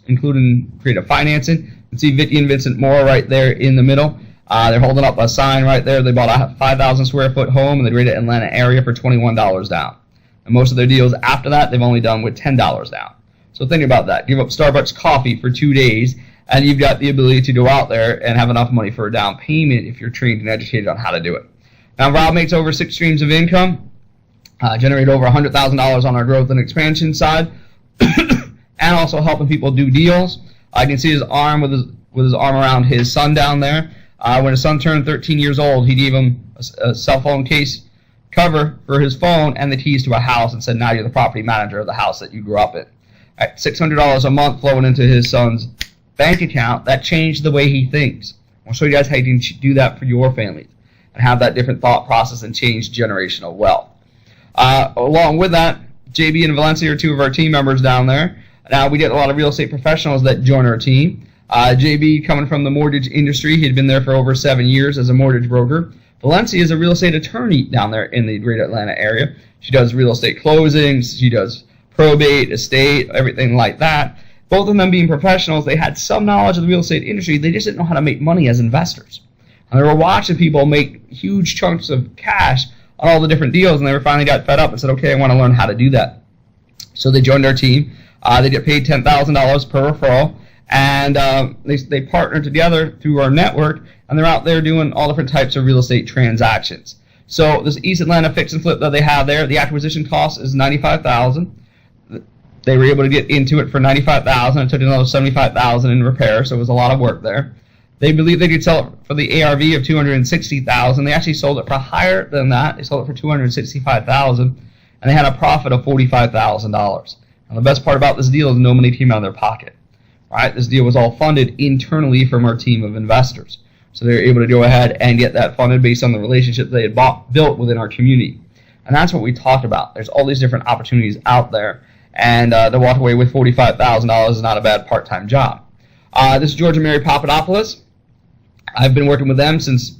including creative financing. You can see Vicky and Vincent Moore right there in the middle. They're holding up a sign right there. They bought a 5,000 square foot home in the greater Atlanta area for $21 down. And most of their deals after that, they've only done with $10 down. So think about that. Give up Starbucks coffee for 2 days, and you've got the ability to go out there and have enough money for a down payment if you're trained and educated on how to do it. Now, Rob makes over 6 streams of income, generate over $100,000 on our growth and expansion side, and also helping people do deals. I can see his arm with his arm around his son down there. When his son turned 13 years old, he gave him a cell phone case cover for his phone and the keys to a house and said, now you're the property manager of the house that you grew up in. At $600 a month flowing into his son's bank account, that changed the way he thinks. I'll show you guys how you can do that for your families and have that different thought process and change generational wealth. Along with that, JB and Valencia are 2 of our team members down there. Now, we get a lot of real estate professionals that join our team. JB, coming from the mortgage industry, he had been there for over 7 years as a mortgage broker. Valencia is a real estate attorney down there in the greater Atlanta area. She does real estate closings. She does probate, estate, everything like that. Both of them being professionals, they had some knowledge of the real estate industry. They just didn't know how to make money as investors. And they were watching people make huge chunks of cash on all the different deals, and they finally got fed up and said, okay, I want to learn how to do that. So they joined our team. They get paid $10,000 per referral, and they partner together through our network, and they're out there doing all different types of real estate transactions. So this East Atlanta fix and flip that they have there, the acquisition cost is $95,000. They were able to get into it for $95,000. It took another $75,000 in repair, so it was a lot of work there. They believe they could sell it for the ARV of $260,000. They actually sold it for higher than that. They sold it for $265,000, and they had a profit of $45,000. And the best part about this deal is no money came out of their pocket. Right? This deal was all funded internally from our team of investors. So they were able to go ahead and get that funded based on the relationship they had built within our community. And that's what we talked about. There's all these different opportunities out there. And to walk away with $45,000 is not a bad part-time job. This is George and Mary Papadopoulos. I've been working with them since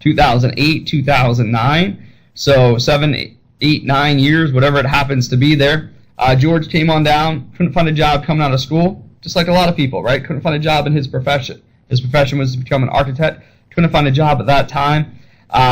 2008, 2009. So 7, 8, 9 years, whatever it happens to be there. George came on down, couldn't find a job coming out of school, just like a lot of people, right? Couldn't find a job in his profession. His profession was to become an architect. Couldn't find a job at that time.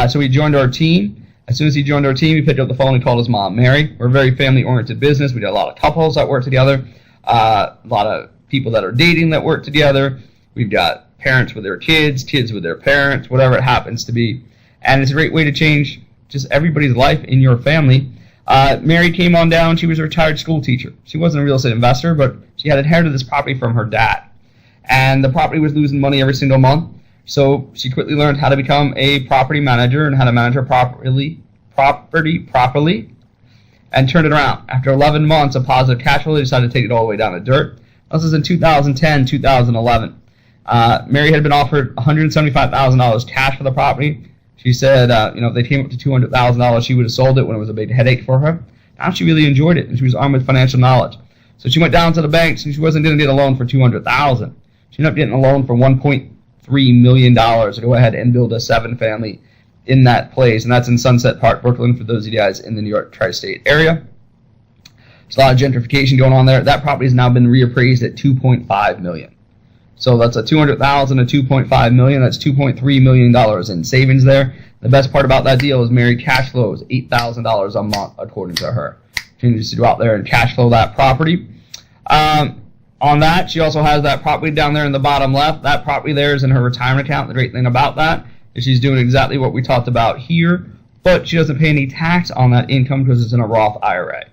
So he joined our team. As soon as he joined our team, he picked up the phone and called his mom, Mary. We're a very family-oriented business. We got a lot of couples that work together, a lot of people that are dating that work together. We've got parents with their kids, kids with their parents, whatever it happens to be. And it's a great way to change just everybody's life in your family. Mary came on down. She was a retired school teacher. She wasn't a real estate investor, but she had inherited this property from her dad. And the property was losing money every single month. So she quickly learned how to become a property manager and how to manage her property properly and turned it around. After 11 months of positive cash flow, they decided to take it all the way down to dirt. This was in 2010, 2011. Mary had been offered $175,000 cash for the property. She said, if they came up to $200,000, she would have sold it when it was a big headache for her. Now she really enjoyed it, and she was armed with financial knowledge. So she went down to the banks, and she wasn't going to get a loan for $200,000. She ended up getting a loan for $1.3 million to go ahead and build a 7-family in that place, and that's in Sunset Park, Brooklyn, for those of you guys in the New York tri-state area. There's a lot of gentrification going on there. That property has now been reappraised at $2.5 million. So that's a $200,000 to $2.5 million. That's $2.3 million in savings there. The best part about that deal is Mary cash flows $8,000 a month, according to her. She needs to go out there and cash flow that property. On that, she also has that property down there in the bottom left. That property there is in her retirement account. The great thing about that is she's doing exactly what we talked about here, but she doesn't pay any tax on that income because it's in a Roth IRA.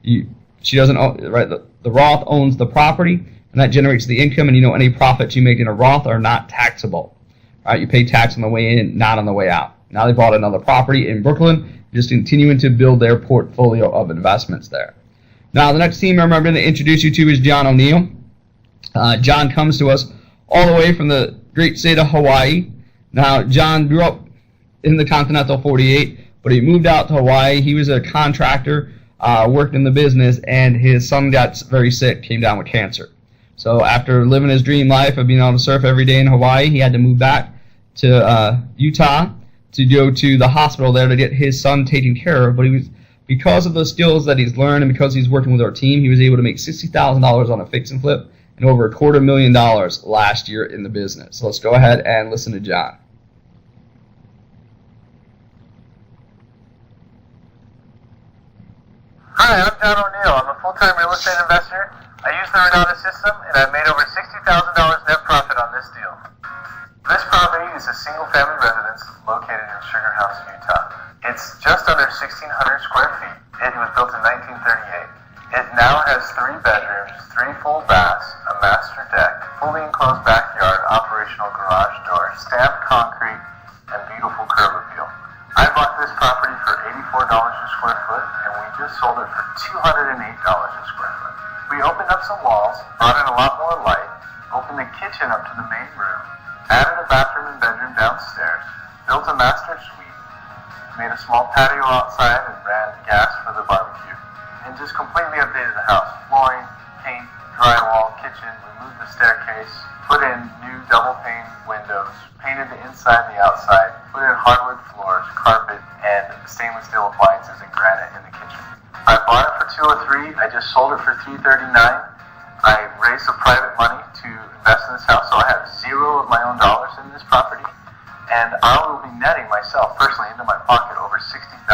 She doesn't own, right? The Roth owns the property, and that generates the income, and any profits you make in a Roth are not taxable. All right, you pay tax on the way in, not on the way out. Now they bought another property in Brooklyn, just continuing to build their portfolio of investments there. Now, the next team member I'm going to introduce you to is John O'Neill. John comes to us all the way from the great state of Hawaii. Now, John grew up in the continental 48, but he moved out to Hawaii. He was a contractor, worked in the business, and his son got very sick, came down with cancer. So after living his dream life of being able to surf every day in Hawaii, he had to move back to Utah to go to the hospital there to get his son taken care of. But because of the skills that he's learned and because he's working with our team, he was able to make $60,000 on a fix and flip and over $250,000 last year in the business. So let's go ahead and listen to John. Hi, I'm John O'Neill. I'm a full-time real estate investor. I use the Renata system, and I've made over $60,000 net profit on this deal. This property is a single-family residence located in Sugar House, Utah. It's just under 1,600 square feet. It was built in 1938. It now has 3 bedrooms, 3 full baths, a master deck, fully enclosed backyard, operational garage door, stamped concrete, and beautiful curb appeal. I bought this property for $84 a square foot, and we just sold it for $208 a square foot. We opened up some walls, brought in a lot more light, opened the kitchen up to the main room, added a bathroom and bedroom downstairs, built a master suite, made a small patio outside and ran gas for the barbecue, and just completely updated the house. Flooring, paint, drywall, kitchen, removed the staircase, put in new double pane windows, painted the inside and the outside, put in hardwood floors, carpet, and stainless steel appliances and granite in the kitchen. I bought it for $203. I just sold it for $339. I raised some private money to invest in this house, so I have zero of my own dollars in this property, and I will be netting myself personally into my pocket over $60,000.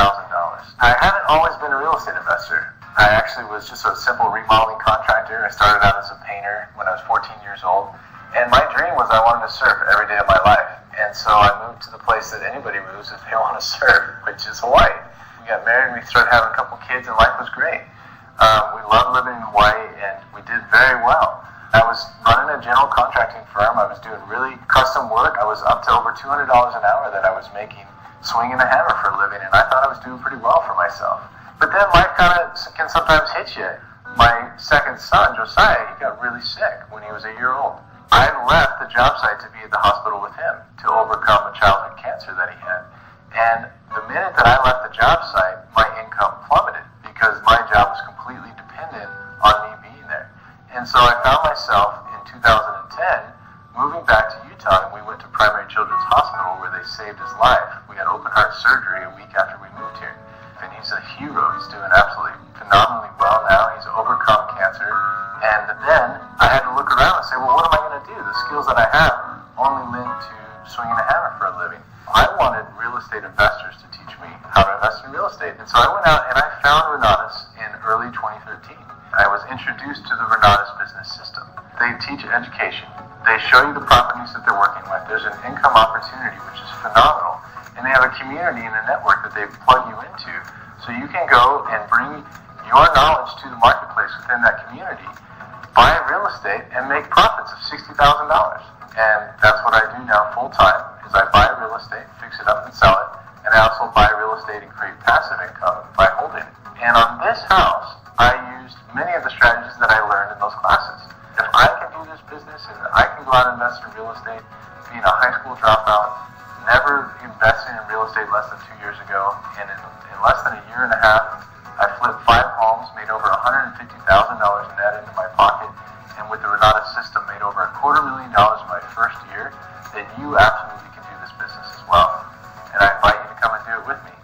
I haven't always been a real estate investor. I actually was just a simple remodeling contractor. I started out as a painter when I was 14 years old, and my dream was I wanted to surf every day of my life, and so I moved to the place that anybody moves if they want to surf, which is Hawaii. We got married, we started having a couple kids, and life was great. We loved living in Hawaii, and we did very well. I was running a general contracting firm. I was doing really custom work. I was up to over $200 an hour that I was making swinging a hammer for a living, and I thought I was doing pretty well for myself. But then life kind of can sometimes hit you. My second son, Josiah, he got really sick when he was a year old. I left the job site to be at the hospital with him to overcome a childhood cancer that he had. And the minute that I left the job site, my income plummeted because my job was completely dependent on me being there. And so I found myself in 2010 moving back to Utah, and we went to Primary Children's Hospital where they saved his life. We had open heart surgery a week after we moved here. And he's a hero. He's doing absolutely phenomenally well now. He's overcome cancer. And then I had to look around and say, well, what am I going to do? The skills that I have only lend to swinging a hammer for a living. I wanted real estate investors to teach me how to invest in real estate. And so I went out and I found Renatus in early 2013. I was introduced to the Renatus business system. They teach education. They show you the properties that they're working with. There's an income opportunity, which is phenomenal. And they have a community and a network that they plug you into. So you can go and bring your knowledge to the marketplace within that community, buy real estate, and make profits of $60,000. And that's what I do now full time, is I buy real estate, fix it up and sell it, and I also buy real estate and create passive income by holding it. And on this house, I used many of the strategies that I learned in those classes. If I can do this business and I can go out and invest in real estate, being a high school dropout, never investing in real estate less than 2 years ago, and in less than a year and a half, I flipped 5 homes, made over $150,000 net into my pocket, and with the Renata system, made over $250,000 in my first year, then you absolutely can do this business as well. And I invite you to come and do it with me.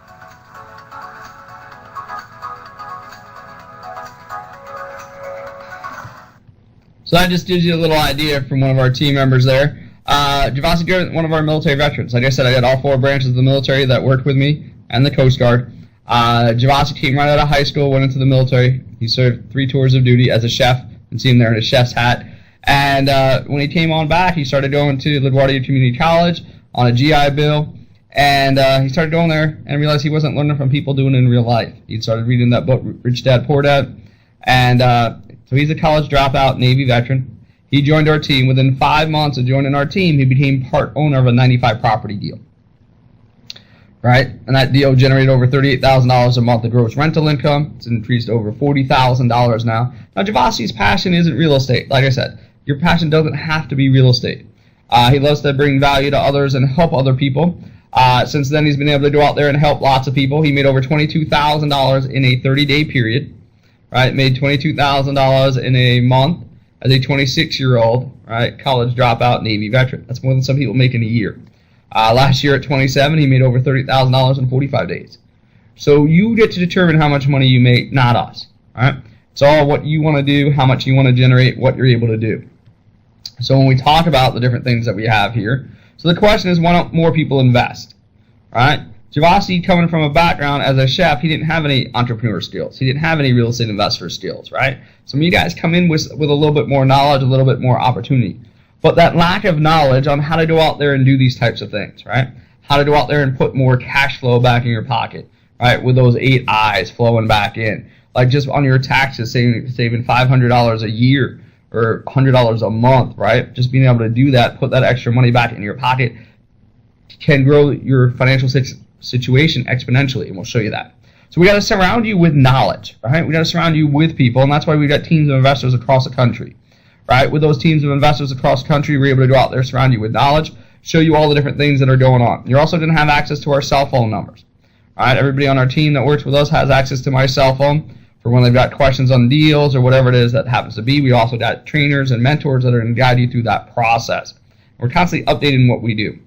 So that just gives you a little idea from one of our team members there. Javasi Garrett, one of our military veterans. Like I said, I got all 4 branches of the military that worked with me and the Coast Guard. Javasi came right out of high school, went into the military. He served 3 tours of duty as a chef, and see him there in a chef's hat. And when he came on back, he started going to LaGuardia Community College on a GI Bill. And he started going there and realized he wasn't learning from people doing it in real life. He started reading that book, Rich Dad, Poor Dad. And so he's a college dropout Navy veteran. He joined our team. Within 5 months of joining our team, he became part owner of a 95 property deal. Right? And that deal generated over $38,000 a month of gross rental income. It's increased to over $40,000 now. Now, Javasi's passion isn't real estate. Like I said, your passion doesn't have to be real estate. He loves to bring value to others and help other people. Since then, he's been able to go out there and help lots of people. He made over $22,000 in a 30-day period. Right? Made $22,000 in a month as a 26-year-old, right, college dropout Navy veteran. That's more than some people make in a year. Last year at 27, he made over $30,000 in 45 days. So you get to determine how much money you make, not us. All right? It's all what you want to do, how much you want to generate, what you're able to do. So when we talk about the different things that we have here, so the question is, why don't more people invest? All right? Javasi, coming from a background as a chef, he didn't have any entrepreneur skills. He didn't have any real estate investor skills, right? Some of you guys come in with a little bit more knowledge, a little bit more opportunity. But that lack of knowledge on how to go out there and do these types of things, right? How to go out there and put more cash flow back in your pocket, right? With those 8 eyes flowing back in. Like just on your taxes, saving $500 a year or $100 a month, right? Just being able to do that, put that extra money back in your pocket, can grow your financial situation exponentially, and we'll show you that. So we got to surround you with knowledge, right? We got to surround you with people, and that's why we got teams of investors across the country, right? With those teams of investors across the country, we're able to go out there, surround you with knowledge, show you all the different things that are going on. You're also going to have access to our cell phone numbers, all right? Everybody on our team that works with us has access to my cell phone for when they've got questions on deals or whatever it is that happens to be. We also got trainers and mentors that are going to guide you through that process. We're constantly updating what we do.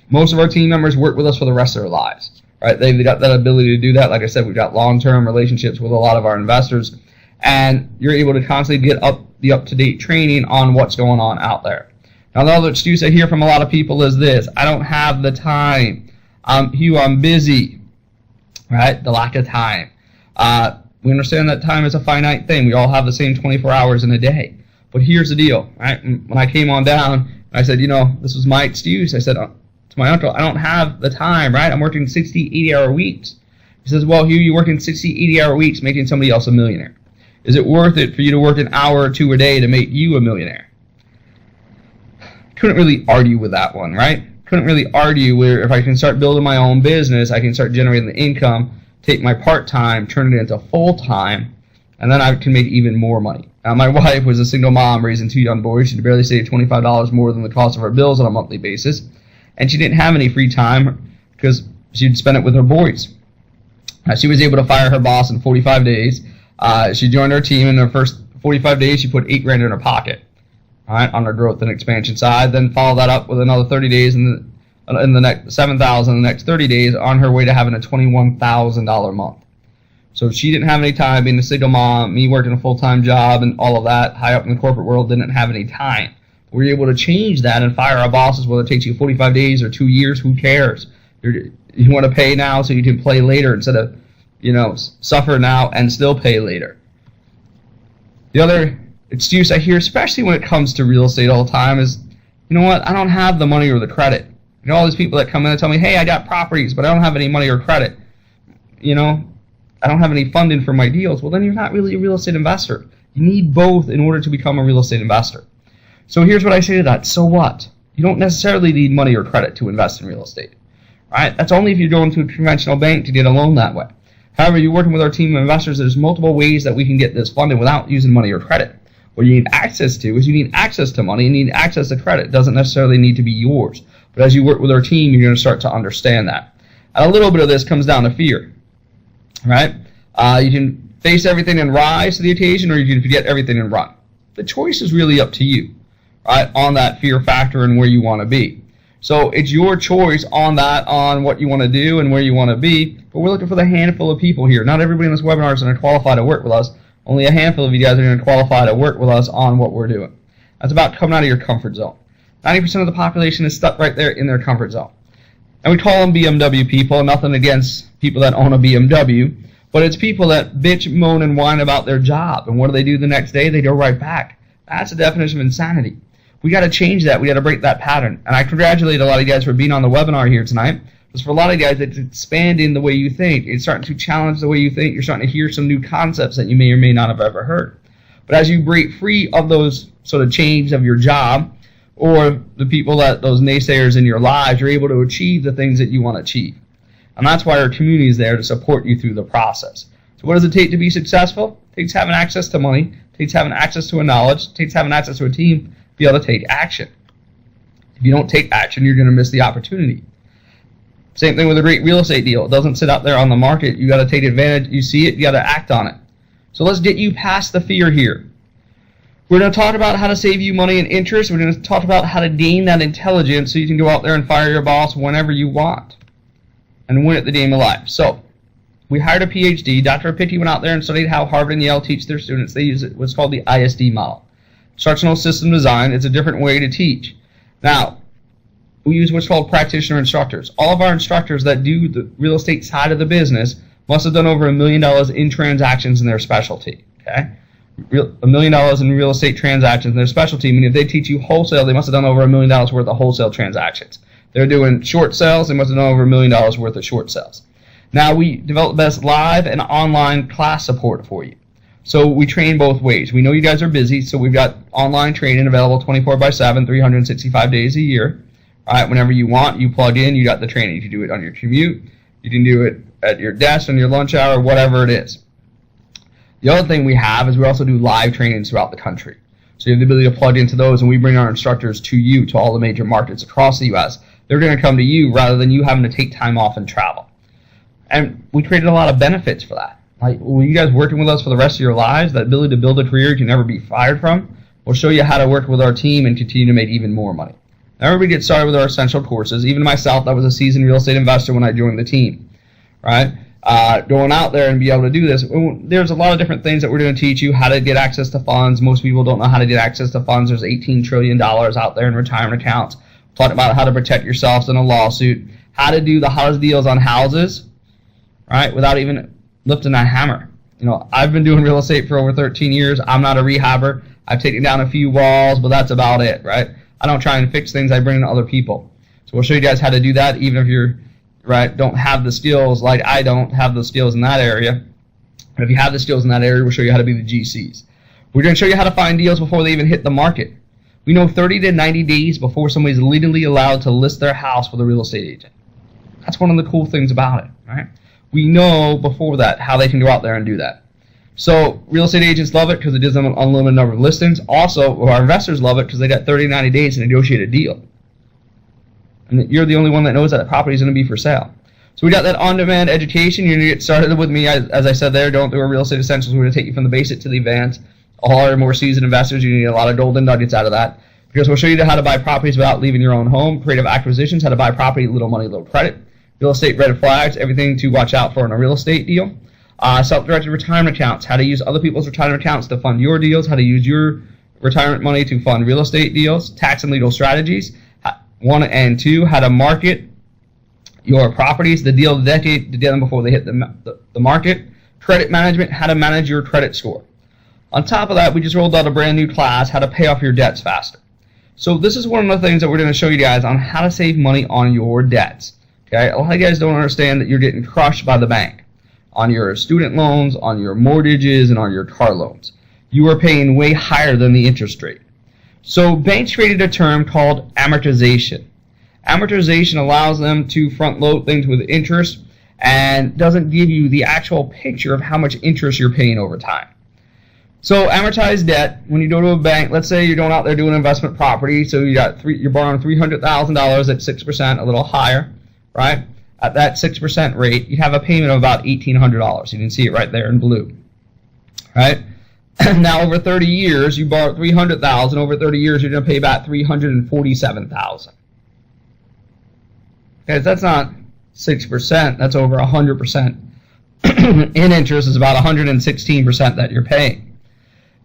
Most of our team members work with us for the rest of their lives, right? They've got that ability to do that. Like I said, we've got long-term relationships with a lot of our investors, and you're able to constantly get the up-to-date training on what's going on out there. Now, the other excuse I hear from a lot of people is this: I don't have the time. Hugh, I'm busy, right? The lack of time. We understand that time is a finite thing. We all have the same 24 hours in a day. But here's the deal, right? When I came on down, I said, this was my excuse. I said, my uncle, I don't have the time, right? I'm working 60, 80-hour weeks. He says, well, Hugh, you're working 60, 80-hour weeks making somebody else a millionaire. Is it worth it for you to work an hour or two a day to make you a millionaire? Couldn't really argue with that one, right? Couldn't really argue where if I can start building my own business, I can start generating the income, take my part-time, turn it into full-time, and then I can make even more money. Now, my wife was a single mom raising 2 young boys. She'd barely save $25 more than the cost of her bills on a monthly basis. And she didn't have any free time because she'd spend it with her boys. She was able to fire her boss in 45 days. She joined our team. In her first 45 days, she put $8,000 in her pocket, all right, on her growth and expansion side. Then followed that up with another 30 days, and in the next $7,000 in the next 30 days, on her way to having a $21,000 month. So she didn't have any time being a single mom, me working a full-time job, and all of that. High up in the corporate world, didn't have any time. We're able to change that and fire our bosses, whether it takes you 45 days or 2 years, who cares? You want to pay now so you can play later instead of, suffer now and still pay later. The other excuse I hear, especially when it comes to real estate all the time, is, I don't have the money or the credit. You know, all these people that come in and tell me, hey, I got properties, but I don't have any money or credit. You know, I don't have any funding for my deals. Well, then you're not really a real estate investor. You need both in order to become a real estate investor. So here's what I say to that. So what? You don't necessarily need money or credit to invest in real estate. Right? That's only if you're going to a conventional bank to get a loan that way. However, you're working with our team of investors, there's multiple ways that we can get this funded without using money or credit. What you need access to is you need access to money, you need access to credit. It doesn't necessarily need to be yours. But as you work with our team, you're going to start to understand that. And a little bit of this comes down to fear. Right? You can face everything and rise to the occasion, or you can forget everything and run. The choice is really up to you, right, on that fear factor and where you want to be. So it's your choice on that, on what you want to do and where you want to be. But we're looking for the handful of people here. Not everybody in this webinar is going to qualify to work with us. Only a handful of you guys are going to qualify to work with us on what we're doing. That's about coming out of your comfort zone. 90% of the population is stuck right there in their comfort zone. And we call them BMW people, nothing against people that own a BMW, but it's people that bitch, moan, and whine about their job. And what do the next day? They go right back. That's the definition of insanity. We got to change that. We got to break that pattern. And I congratulate a lot of you guys for being on the webinar here tonight. Because for a lot of you guys, it's expanding the way you think. It's starting to challenge the way you think. You're starting to hear some new concepts that you may or may not have ever heard. But as you break free of those sort of change of your job, or the people that, those naysayers in your lives, you're able to achieve the things that you want to achieve. And that's why our community is there to support you through the process. So what does it take to be successful? It takes having access to money. It takes having access to a knowledge. It takes having access to a team to be able to take action. If you don't take action, you're going to miss the opportunity. Same thing with a great real estate deal. It doesn't sit out there on the market. You got to take advantage. You see it, you got to act on it. So let's get you past the fear here. We're going to talk about how to save you money and interest. We're going to talk about how to gain that intelligence so you can go out there and fire your boss whenever you want and win at the game of life. So we hired a PhD. Dr. Apicki went out there and studied how Harvard and Yale teach their students. They use what's called the ISD model. Instructional System Design. It's a different way to teach. Now, we use what's called practitioner instructors. All of our instructors that do the real estate side of the business must have done over $1 million in transactions in their specialty. Okay? $1 million in real estate transactions in their specialty. I mean, if they teach you wholesale, they must have done over $1 million worth of wholesale transactions. They're doing short sales, they must have done over $1 million worth of short sales. Now, we develop the best live and online class support for you. So we train both ways. We know you guys are busy, so we've got online training available 24/7, 365 days a year. All right, whenever you want, you plug in, you got the training. You can do it on your commute, you can do it at your desk, on your lunch hour, whatever it is. The other thing we have is we also do live trainings throughout the country. So you have the ability to plug into those, and we bring our instructors to you, to all the major markets across the U.S. They're going to come to you rather than you having to take time off and travel. And we created a lot of benefits for that. Like, when you guys working with us for the rest of your lives, that ability to build a career you can never be fired from, we'll show you how to work with our team and continue to make even more money. Now, everybody gets started with our essential courses. Even myself, I was a seasoned real estate investor when I joined the team, right? Going out there and be able to do this, there's a lot of different things that we're going to teach you. How to get access to funds. Most people don't know how to get access to funds. There's $18 trillion out there in retirement accounts. Talk about how to protect yourselves in a lawsuit. How to do the hottest deals on houses, right, without even lifting that hammer. You know, I've been doing real estate for over 13 years. I'm not a rehabber. I've taken down a few walls, but that's about it, right? I don't try and fix things. I bring in other people. So we'll show you guys how to do that, even if you're don't have the skills like I don't have the skills in that area. But if you have the skills in that area, we'll show you how to be the GCs. We're going to show you how to find deals before they even hit the market. We know 30 to 90 days before somebody's legally allowed to list their house with a real estate agent. That's one of the cool things about it, right? We know before that how they can go out there and do that. So real estate agents love it because it gives them an unlimited number of listings. Also, our investors love it because they got 30 to 90 days to negotiate a deal. And you're the only one that knows that property is going to be for sale. So we got that on-demand education. You're going to get started with me, as I said there. Don't do a real estate essentials. We're going to take you from the basic to the advanced. All our more seasoned investors, you need a lot of golden nuggets out of that. Because we'll show you how to buy properties without leaving your own home. Creative acquisitions, how to buy property, little money, little credit. Real estate red flags, everything to watch out for in a real estate deal. Self-directed retirement accounts, how to use other people's retirement accounts to fund your deals. How to use your retirement money to fund real estate deals. Tax and legal strategies. 1 and 2, how to market your properties, the deal of the decade, to get them before they hit the market. Credit management, how to manage your credit score. On top of that, we just rolled out a brand new class, how to pay off your debts faster. So this is one of the things that we're going to show you guys on how to save money on your debts. Okay, a lot of you guys don't understand that you're getting crushed by the bank on your student loans, on your mortgages, and on your car loans. You are paying way higher than the interest rate. So banks created a term called amortization. Amortization allows them to front load things with interest and doesn't give you the actual picture of how much interest you're paying over time. So amortized debt, when you go to a bank, let's say you're going out there doing investment property, so you're borrowing $300,000 at 6%, a little higher, right? At that 6% rate, you have a payment of about $1,800. You can see it right there in blue, right? Now over 30 years, you borrowed $300,000. Over 30 years, you're going to pay back $347,000. Okay, that's not 6%. That's over 100%. In interest is about 116% that you're paying.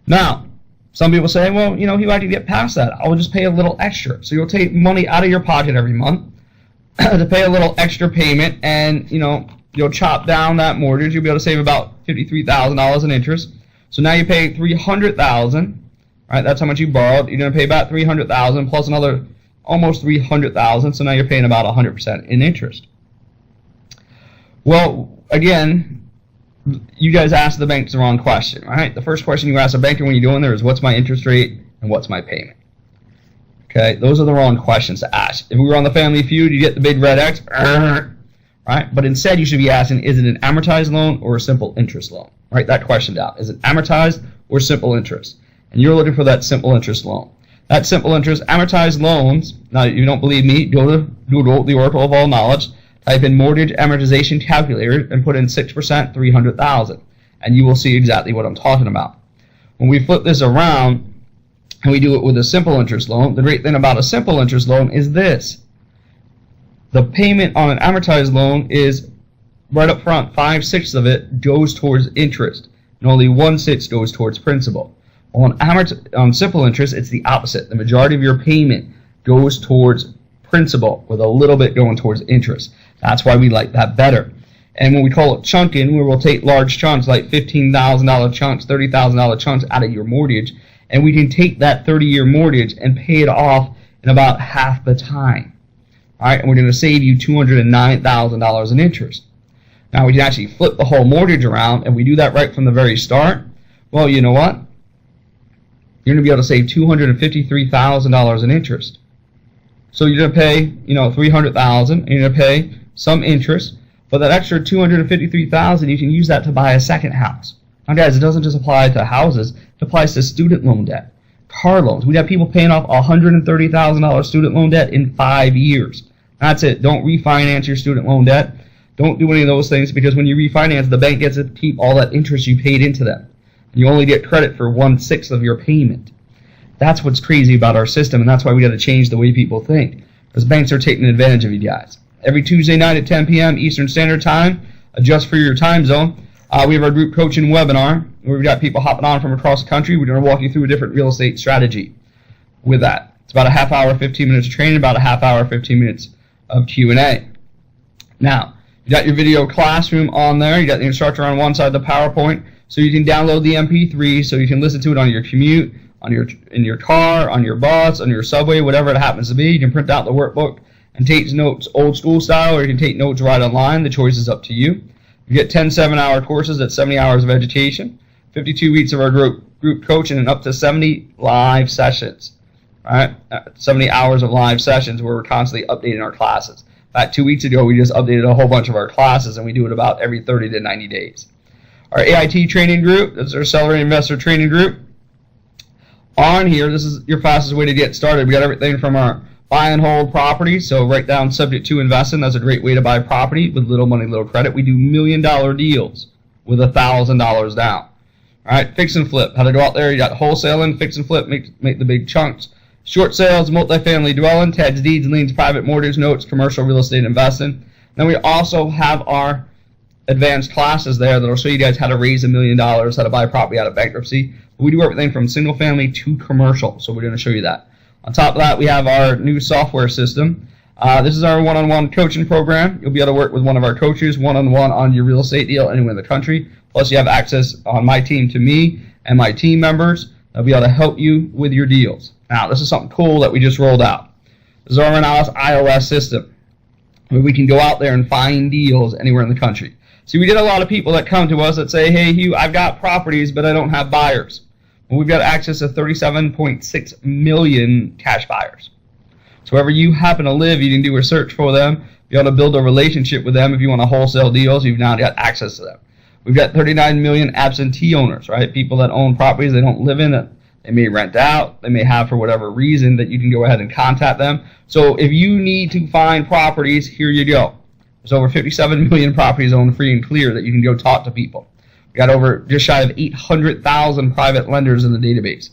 Now, some people say, well, you know, you like to get past that. I will just pay a little extra. So you'll take money out of your pocket every month to pay a little extra payment, and, you know, you'll chop down that mortgage. You'll be able to save about $53,000 in interest. So now you pay $300,000, right? That's how much you borrowed. You're going to pay about $300,000 plus another almost $300,000. So now you're paying about 100% in interest. Well, again, you guys asked the banks the wrong question, right? The first question you ask a banker when you're doing there is, what's my interest rate and what's my payment? Okay, those are the wrong questions to ask. If we were on the Family Feud, you get the big red X, right? But instead, you should be asking, is it an amortized loan or a simple interest loan? Write that question down. Is it amortized or simple interest? And you're looking for that simple interest loan. That simple interest, amortized loans, now if you don't believe me, go to Google, the Oracle of all knowledge, type in mortgage amortization calculator and put in 6%, 300,000, and you will see exactly what I'm talking about. When we flip this around and we do it with a simple interest loan, the great thing about a simple interest loan is this. The payment on an amortized loan is right up front, 5/6 of it goes towards interest, and only 1/6 goes towards principal. On simple interest, it's the opposite. The majority of your payment goes towards principal, with a little bit going towards interest. That's why we like that better. And when we call it chunking, where we'll take large chunks like $15,000 chunks, $30,000 chunks out of your mortgage, and we can take that 30-year mortgage and pay it off in about half the time. All right, and we're going to save you $209,000 in interest. Now we can actually flip the whole mortgage around, and we do that right from the very start. Well, you know what? You're going to be able to save $253,000 in interest. So you're going to pay, you know, $300,000, and you're going to pay some interest, but that extra $253,000, you can use that to buy a second house. Now, guys, it doesn't just apply to houses; it applies to student loan debt, car loans. We have people paying off $130,000 student loan debt in 5 years. That's it. Don't refinance your student loan debt. Don't do any of those things, because when you refinance, the bank gets to keep all that interest you paid into them. You only get credit for 1/6 of your payment. That's what's crazy about our system, and that's why we got to change the way people think, because banks are taking advantage of you guys. Every Tuesday night at 10 p.m. Eastern Standard Time, adjust for your time zone, we have our group coaching webinar where we've got people hopping on from across the country. We're going to walk you through a different real estate strategy with that. It's about a half hour, 15 minutes of training, about a half hour, 15 minutes of Q&A. Now, you got your video classroom on there. You got the instructor on one side of the PowerPoint, so you can download the MP3 so you can listen to it on your commute, in your car, on your bus, on your subway, whatever it happens to be. You can print out the workbook and take notes old school style, or you can take notes right online. The choice is up to you. You get 10 7-hour courses at 70 hours of education, 52 weeks of our group coaching, and up to 70 live sessions. Right? 70 hours of live sessions where we're constantly updating our classes. In fact, 2 weeks ago, we just updated a whole bunch of our classes, and we do it about every 30 to 90 days. Our AIT training group, that's our Accelerated Investor training group. On here, this is your fastest way to get started. We got everything from our buy and hold property, so write down subject to investing. That's a great way to buy property with little money, little credit. We do $1 million deals with $1,000 down. All right, fix and flip. How to go out there, you got wholesaling, fix and flip, make the big chunks. Short sales, multifamily dwelling, tax deeds, liens, private mortgage notes, commercial real estate investing. Then we also have our advanced classes there that'll show you guys how to raise $1 million, how to buy property out of bankruptcy. We do everything from single family to commercial, so we're going to show you that. On top of that, we have our new software system. This is our one-on-one coaching program. You'll be able to work with one of our coaches one-on-one on your real estate deal anywhere in the country. Plus, you have access on my team to me and my team members. They'll be able to help you with your deals. Now, this is something cool that we just rolled out. This is our Renalis iOS system, where we can go out there and find deals anywhere in the country. See, we get a lot of people that come to us that say, hey, Hugh, I've got properties, but I don't have buyers. Well, we've got access to 37.6 million cash buyers. So wherever you happen to live, you can do a search for them. Be able to build a relationship with them. If you want to wholesale deals, you've now got access to them. We've got 39 million absentee owners, right? People that own properties they don't live in it. They may rent out. They may have for whatever reason that you can go ahead and contact them. So if you need to find properties, here you go. There's over 57 million properties owned free and clear that you can go talk to people. We got over just shy of 800,000 private lenders in the database.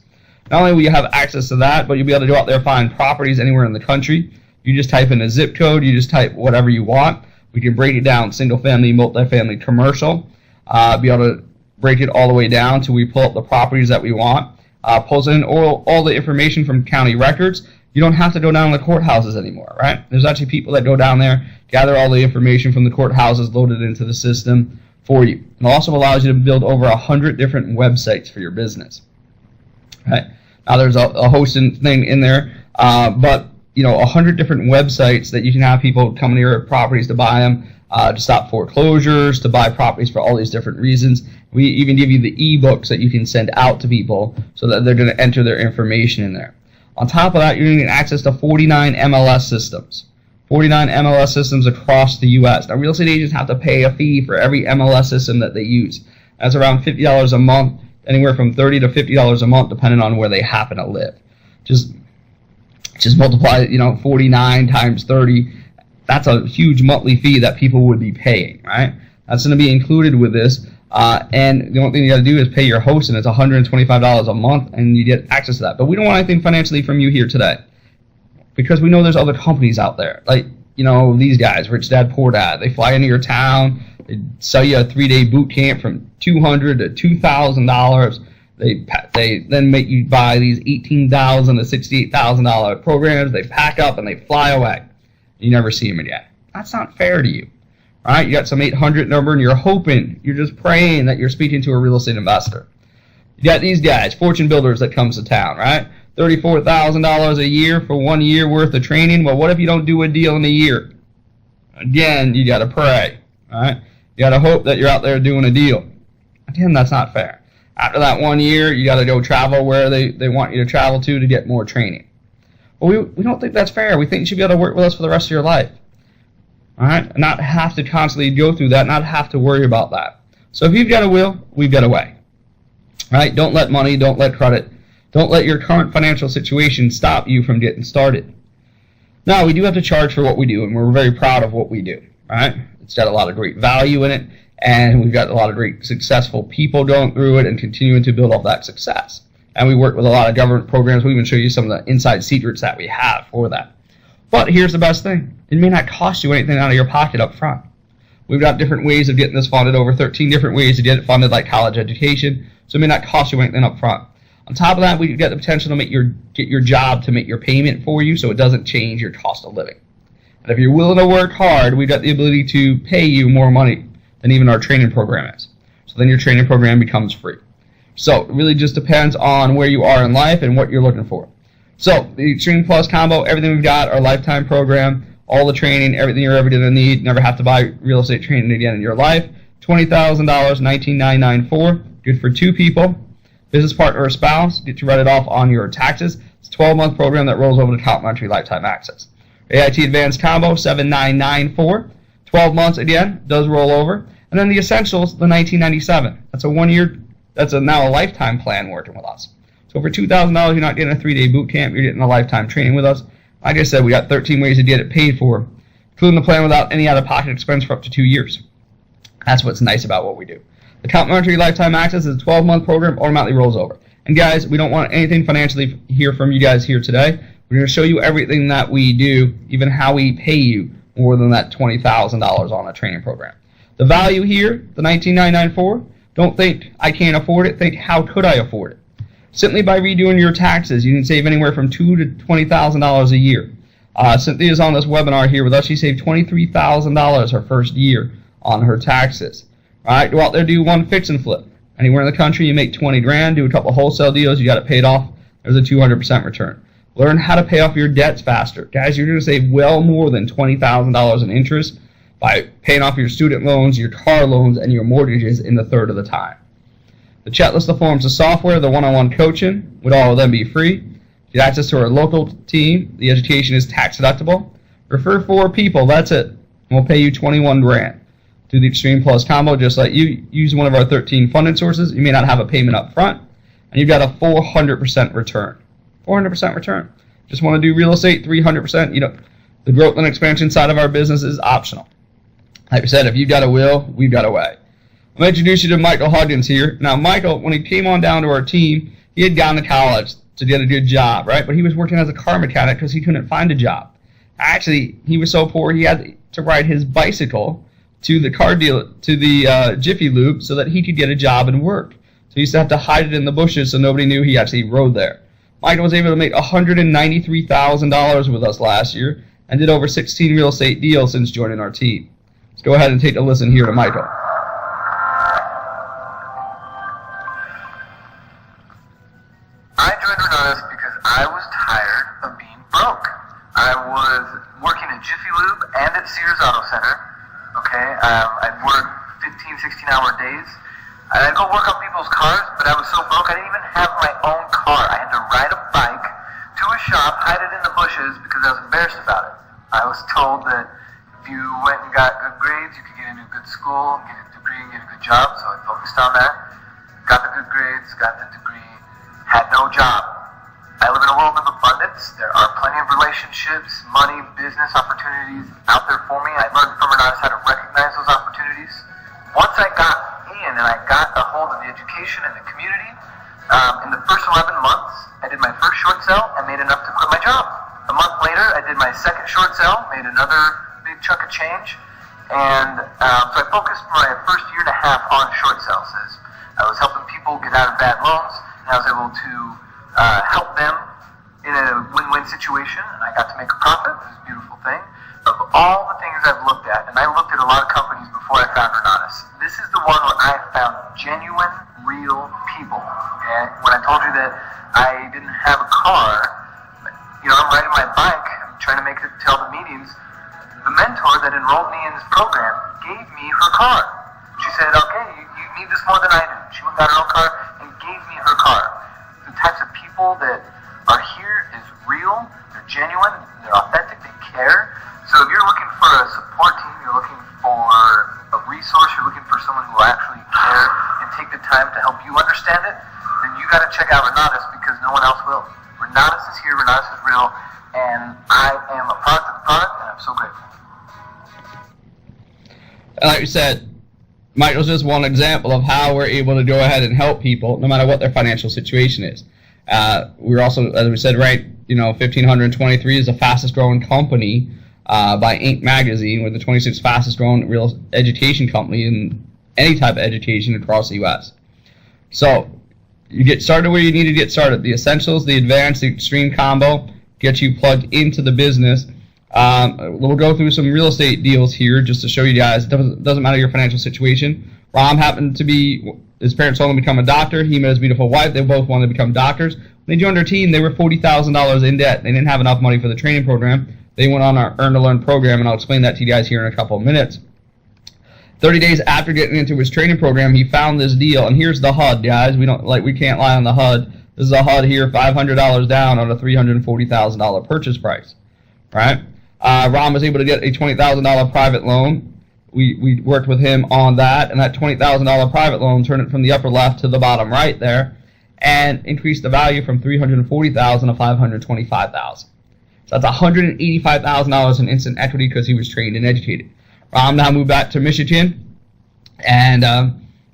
Not only will you have access to that, but you'll be able to go out there and find properties anywhere in the country. You just type in a zip code. You just type whatever you want. We can break it down single family, multifamily, commercial. Be able to break it all the way down till we pull up the properties that we want. Pulls in all the information from county records. You don't have to go down to the courthouses anymore, right? There's actually people that go down there, gather all the information from the courthouses, load it into the system for you. It also allows you to build over 100 different websites for your business. Right? Now there's a hosting thing in there, but 100 different websites that you can have people come to your properties to buy them, to stop foreclosures, to buy properties for all these different reasons. We even give you the ebooks that you can send out to people so that they're going to enter their information in there. On top of that, you're going to get access to 49 MLS systems. 49 MLS systems across the U.S. Now, real estate agents have to pay a fee for every MLS system that they use. That's around $50 a month, anywhere from $30 to $50 a month, depending on where they happen to live. Just multiply, 49 times 30. That's a huge monthly fee that people would be paying, right? That's going to be included with this. And the only thing you got to do is pay your host, and it's $125 a month, and you get access to that. But we don't want anything financially from you here today, because we know there's other companies out there, like these guys, Rich Dad Poor Dad. They fly into your town, they sell you a 3-day boot camp from $200 to $2,000. They then make you buy these $18,000 to $68,000 programs. They pack up and they fly away. You never see them again. That's not fair to you. All right, you got some 800 number, and you're just praying that you're speaking to a real estate investor. You got these guys, fortune builders that comes to town, right? $34,000 a year for 1 year worth of training. Well, what if you don't do a deal in a year? Again, you got to pray, all right? You got to hope that you're out there doing a deal. Again, that's not fair. After that 1 year, you got to go travel where they want you to travel to get more training. Well, we don't think that's fair. We think you should be able to work with us for the rest of your life. All right? Not have to constantly go through that, not have to worry about that. So if you've got a will, we've got a way. All right? Don't let money, don't let credit, don't let your current financial situation stop you from getting started. Now, we do have to charge for what we do, and we're very proud of what we do. All right? It's got a lot of great value in it, and we've got a lot of great successful people going through it and continuing to build up that success. And we work with a lot of government programs. We even show you some of the inside secrets that we have for that. But here's the best thing. It may not cost you anything out of your pocket up front. We've got different ways of getting this funded, over 13 different ways to get it funded, like college education. So it may not cost you anything up front. On top of that, we get the potential to get your job to make your payment for you so it doesn't change your cost of living. And if you're willing to work hard, we've got the ability to pay you more money than even our training program is. So then your training program becomes free. So it really just depends on where you are in life and what you're looking for. So the Extreme Plus combo, everything we've got, our lifetime program, all the training, everything you're ever going to need, never have to buy real estate training again in your life. $20,000, $19,994, good for 2 people. Business partner or spouse, get to write it off on your taxes. It's a 12-month program that rolls over to complimentary lifetime access. AIT Advanced Combo, $7,994. 12 months, again, does roll over. And then the Essentials, the $19.97. That's a 1 year, that's now a lifetime plan working with us. So for $2,000, you're not getting a 3-day boot camp, you're getting a lifetime training with us. Like I said, we got 13 ways to get it paid for, including the plan without any out-of-pocket expense for up to 2 years. That's what's nice about what we do. The complimentary lifetime access is a 12-month program, automatically rolls over. And guys, we don't want anything financially here from you guys here today. We're going to show you everything that we do, even how we pay you more than that $20,000 on a training program. The value here, the $19,994, don't think I can't afford it, think how could I afford it? Simply by redoing your taxes, you can save anywhere from $2,000 to $20,000 a year. Cynthia's on this webinar here with us. She saved $23,000 her first year on her taxes. All right, go out there, do one fix and flip. Anywhere in the country, you make 20 grand, do a couple wholesale deals, you got it paid off. There's a 200% return. Learn how to pay off your debts faster. Guys, you're going to save well more than $20,000 in interest by paying off your student loans, your car loans, and your mortgages in the third of the time. The chat list of forms of software, the one-on-one coaching would all of them be free. Get access to our local team. The education is tax deductible. Refer 4 people, that's it. And we'll pay you $21,000. Do the Extreme Plus combo just like you. Use one of our 13 funding sources. You may not have a payment up front. And you've got a 400% return. 400% return. Just want to do real estate, 300%. You know, the growth and expansion side of our business is optional. Like I said, if you've got a will, we've got a way. I'm going to introduce you to Michael Huggins here. Now, Michael, when he came on down to our team, he had gone to college to get a good job, right? But he was working as a car mechanic because he couldn't find a job. Actually, he was so poor he had to ride his bicycle to the car dealer, to the Jiffy Lube, so that he could get a job and work. So he used to have to hide it in the bushes so nobody knew he actually rode there. Michael was able to make $193,000 with us last year and did over 16 real estate deals since joining our team. Let's go ahead and take a listen here to Michael. I joined Renatus because I was tired of being broke. I was working at Jiffy Lube and at Sears Auto Center. Okay, I'd work 15, 16-hour days. I'd go work on people's cars, but I was so broke I didn't even have my own car. I had to ride a bike to a shop, hide it in the bushes because I was embarrassed about it. I was told that if you went and got good grades, you could get into a good school, get a degree, and get a good job, so I focused on that. Got the good grades, got the degree, had no job. I live in a world of abundance. There are plenty of relationships, money, business opportunities out there for me. I learned from Renatus how to recognize those opportunities. Once I got in and I got a hold of the education and the community, in the first 11 months, I did my first short sale and made enough to quit my job. A month later, I did my second short sale, made another big chunk of change, and so I focused my first year and a half on short sales. I was helping people get out of bad loans, and I was able to help them in a win-win situation, and I got to make a profit. It was a beautiful thing. Of all the things I've looked at, and I looked at a lot of companies before I found Renatus, this is the one where I found genuine, real people. Okay? When I told you that I didn't have a car, you know, I'm riding my bike, I'm trying to make it to all the meetings. The mentor that enrolled me in this program gave me her car. She said, okay, you need this more than I do. She went and got her own car and gave me her car. The types of people that are here is real, they're genuine, they're authentic, they care. So if you're looking for a support team, you're looking for a resource, you're looking for someone who will actually care and take the time to help you understand it, then you got to check out Renatus because no one else will. Renatus is here, Renatus is real, and I am a product of the product, and I'm so grateful. Like you said, Michael's just one example of how we're able to go ahead and help people no matter what their financial situation is. We're also, as we said, right, you know, 1,523 is the fastest growing company by Inc. magazine. We're the 26th fastest growing real education company in any type of education across the U.S. So you get started where you need to get started. The essentials, the advanced, the extreme combo get you plugged into the business. We'll go through some real estate deals here just to show you guys. It doesn't matter your financial situation. Ram happened to be, his parents told him to become a doctor. He met his beautiful wife. They both wanted to become doctors. When they joined our team, they were $40,000 in debt. They didn't have enough money for the training program. They went on our Earn to Learn program, and I'll explain that to you guys here in a couple of minutes. 30 days after getting into his training program, he found this deal, and here's the HUD, guys. We can't lie on the HUD. This is a HUD here, $500 down on a $340,000 purchase price, right? Ram was able to get a $20,000 private loan. We worked with him on that, and that $20,000 private loan turned it from the upper left to the bottom right there, and increased the value from $340,000 to $525,000. So that's $185,000 in instant equity because he was trained and educated. Ram now moved back to Michigan, and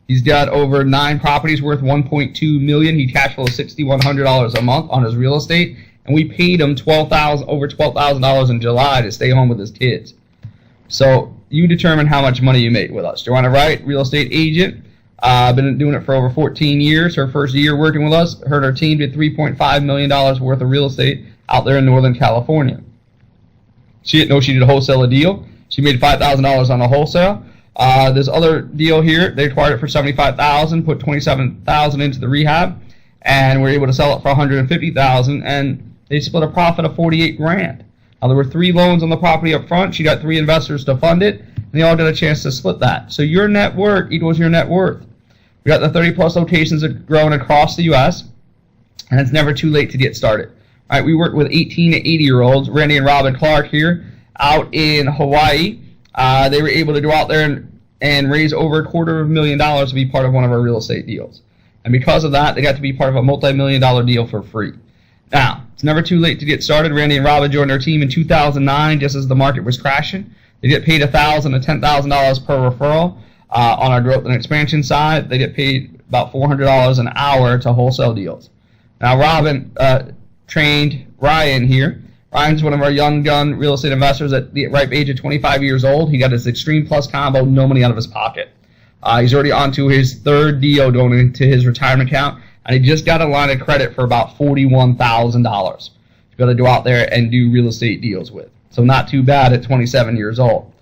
he's got over 9 properties worth $1.2 million. He cash flows $6,100 a month on his real estate, and we paid him over $12,000 in July to stay home with his kids. So you determine how much money you make with us. Joanna Wright, real estate agent, been doing it for over 14 years. Her first year working with us, her and her team did $3.5 million worth of real estate out there in Northern California. She didn't know she did a wholesale deal. She made $5,000 on a wholesale. This other deal here, they acquired it for $75,000, put $27,000 into the rehab, and were able to sell it for $150,000. And They split a profit of 48 grand. Now, there were 3 loans on the property up front. She got 3 investors to fund it, and they all got a chance to split that. So your net worth equals your net worth. We got the 30-plus locations that are growing across the U.S., and it's never too late to get started. All right, we work with 18 to 80-year-olds. Randy and Robin Clark here out in Hawaii. They were able to go out there and raise over $250,000 to be part of one of our real estate deals. And because of that, they got to be part of a multi-million-dollar deal for free. Now, it's never too late to get started. Randy and Robin joined our team in 2009, just as the market was crashing. They get paid $1,000 to $10,000 per referral on our growth and expansion side. They get paid about $400 an hour to wholesale deals. Now, Robin trained Ryan here. Ryan's one of our young gun real estate investors at the ripe age of 25 years old. He got his Extreme Plus combo, no money out of his pocket. He's already on to his 3rd deal going into his retirement account, and he just got a line of credit for about $41,000 to be able to go out there and do real estate deals with. So not too bad at 27 years old.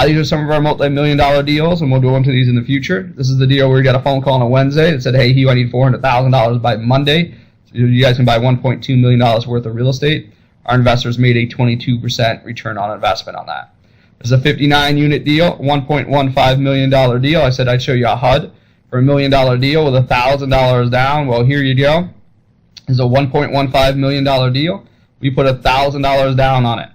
These are some of our multi-million-dollar deals, and we'll go into these in the future. This is the deal where we got a phone call on a Wednesday that said, hey, Hugh, I need $400,000 by Monday. So you guys can buy $1.2 million worth of real estate. Our investors made a 22% return on investment on that. This is a 59-unit deal, $1.15 million deal. I said I'd show you a HUD for $1 million deal with $1,000 down. Well, here you go. This is a $1.15 million deal. We put $1,000 down on it.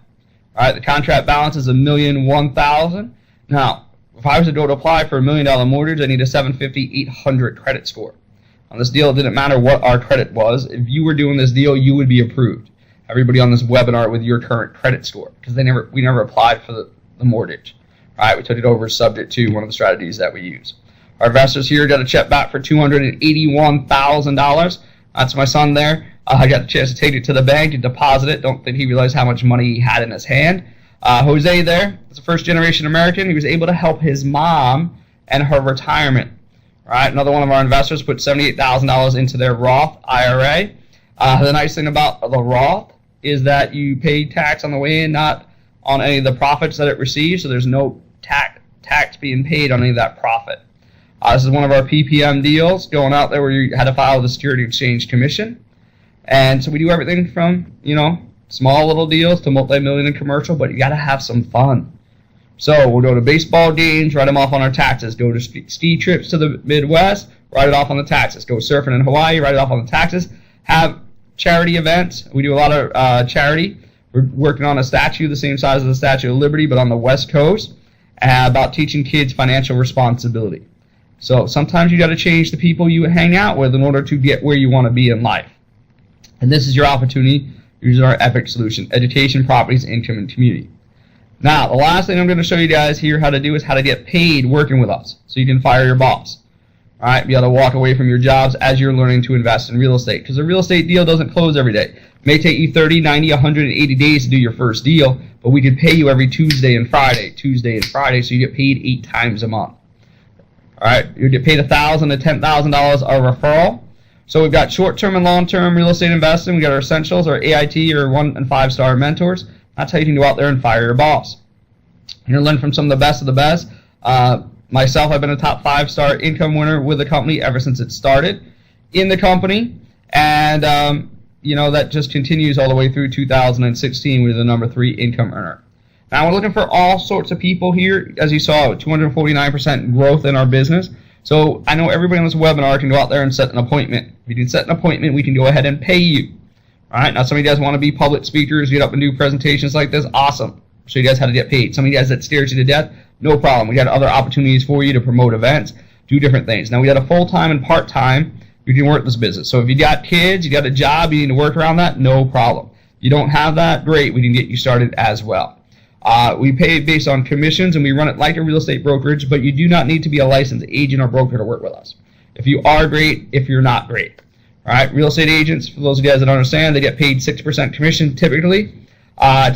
All right, the contract balance is $1,001,000. Now, if I was to go to apply for $1 million mortgage, I need a 750, 800 credit score. On this deal, it didn't matter what our credit was. If you were doing this deal, you would be approved. Everybody on this webinar with your current credit score, because we never applied for the mortgage. All right, we took it over subject to one of the strategies that we use. Our investors here got a check back for $281,000. That's my son there. I got a chance to take it to the bank and deposit it. Don't think he realized how much money he had in his hand. Jose there is a first-generation American. He was able to help his mom and her retirement. All right, another one of our investors put $78,000 into their Roth IRA. The nice thing about the Roth is that you pay tax on the way in, not on any of the profits that it receives, so there's no tax being paid on any of that profit. This is one of our PPM deals going out there where you had to file the Security Exchange Commission. And so we do everything from, small little deals to multi-million and commercial, but you got to have some fun. So we'll go to baseball games, write them off on our taxes. Go to ski trips to the Midwest, write it off on the taxes. Go surfing in Hawaii, write it off on the taxes. Have charity events. We do a lot of charity. We're working on a statue the same size as the Statue of Liberty, but on the West Coast, about teaching kids financial responsibility. So sometimes you got to change the people you hang out with in order to get where you want to be in life. And this is your opportunity using our EPIC solution: education, properties, income, and community. Now, the last thing I'm going to show you guys here how to do is how to get paid working with us, so you can fire your boss. All right, be able to walk away from your jobs as you're learning to invest in real estate, because a real estate deal doesn't close every day. It may take you 30, 90, 180 days to do your first deal, but we could pay you every Tuesday and Friday, so you get paid 8 times a month. All right, you get paid $1,000 to $10,000 a referral. So we've got short-term and long-term real estate investing. We got our essentials, our AIT, or 1- and 5-star mentors. That's how you can go out there and fire your boss. You're going to learn from some of the best. Myself, I've been a top 5-star income winner with the company ever since it started in the company. And, that just continues all the way through 2016 with the number 3 income earner. Now, we're looking for all sorts of people here. As you saw, 249% growth in our business. So I know everybody on this webinar can go out there and set an appointment. If you can set an appointment, we can go ahead and pay you. All right, now some of you guys want to be public speakers, get up and do presentations like this, awesome. I'll show you guys how to get paid. Some of you guys that scares you to death, no problem. We got other opportunities for you to promote events, do different things. Now we got a full-time and part-time, you can work this business. So if you got kids, you got a job, you need to work around that, no problem. You don't have that, great, we can get you started as well. We pay based on commissions, and we run it like a real estate brokerage, but you do not need to be a licensed agent or broker to work with us. If you are, great. If you're not, great. All right, real estate agents, for those of you guys that don't understand, they get paid 6% commission typically.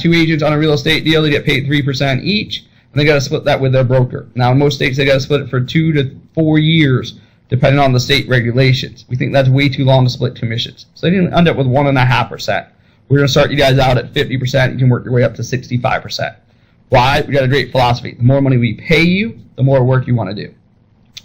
2 agents on a real estate deal, they get paid 3% each, and they got to split that with their broker. Now, in most states, they got to split it for 2 to 4 years, depending on the state regulations. We think that's way too long to split commissions. So they didn't end up with 1.5%. We're going to start you guys out at 50%. You can work your way up to 65%. Why? We got a great philosophy. The more money we pay you, the more work you want to do.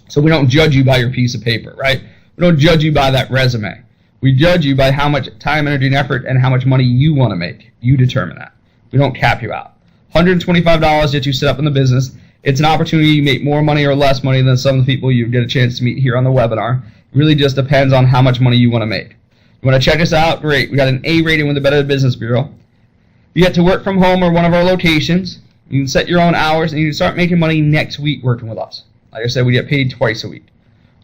So we don't judge you by your piece of paper, right? We don't judge you by that resume. We judge you by how much time, energy, and effort and how much money you want to make. You determine that. We don't cap you out. $125 gets you set up in the business. It's an opportunity to make more money or less money than some of the people you get a chance to meet here on the webinar. It really just depends on how much money you want to make. You want to check us out? Great. We got an A rating with the Better Business Bureau. You get to work from home or one of our locations. You can set your own hours, and you can start making money next week working with us. Like I said, we get paid twice a week.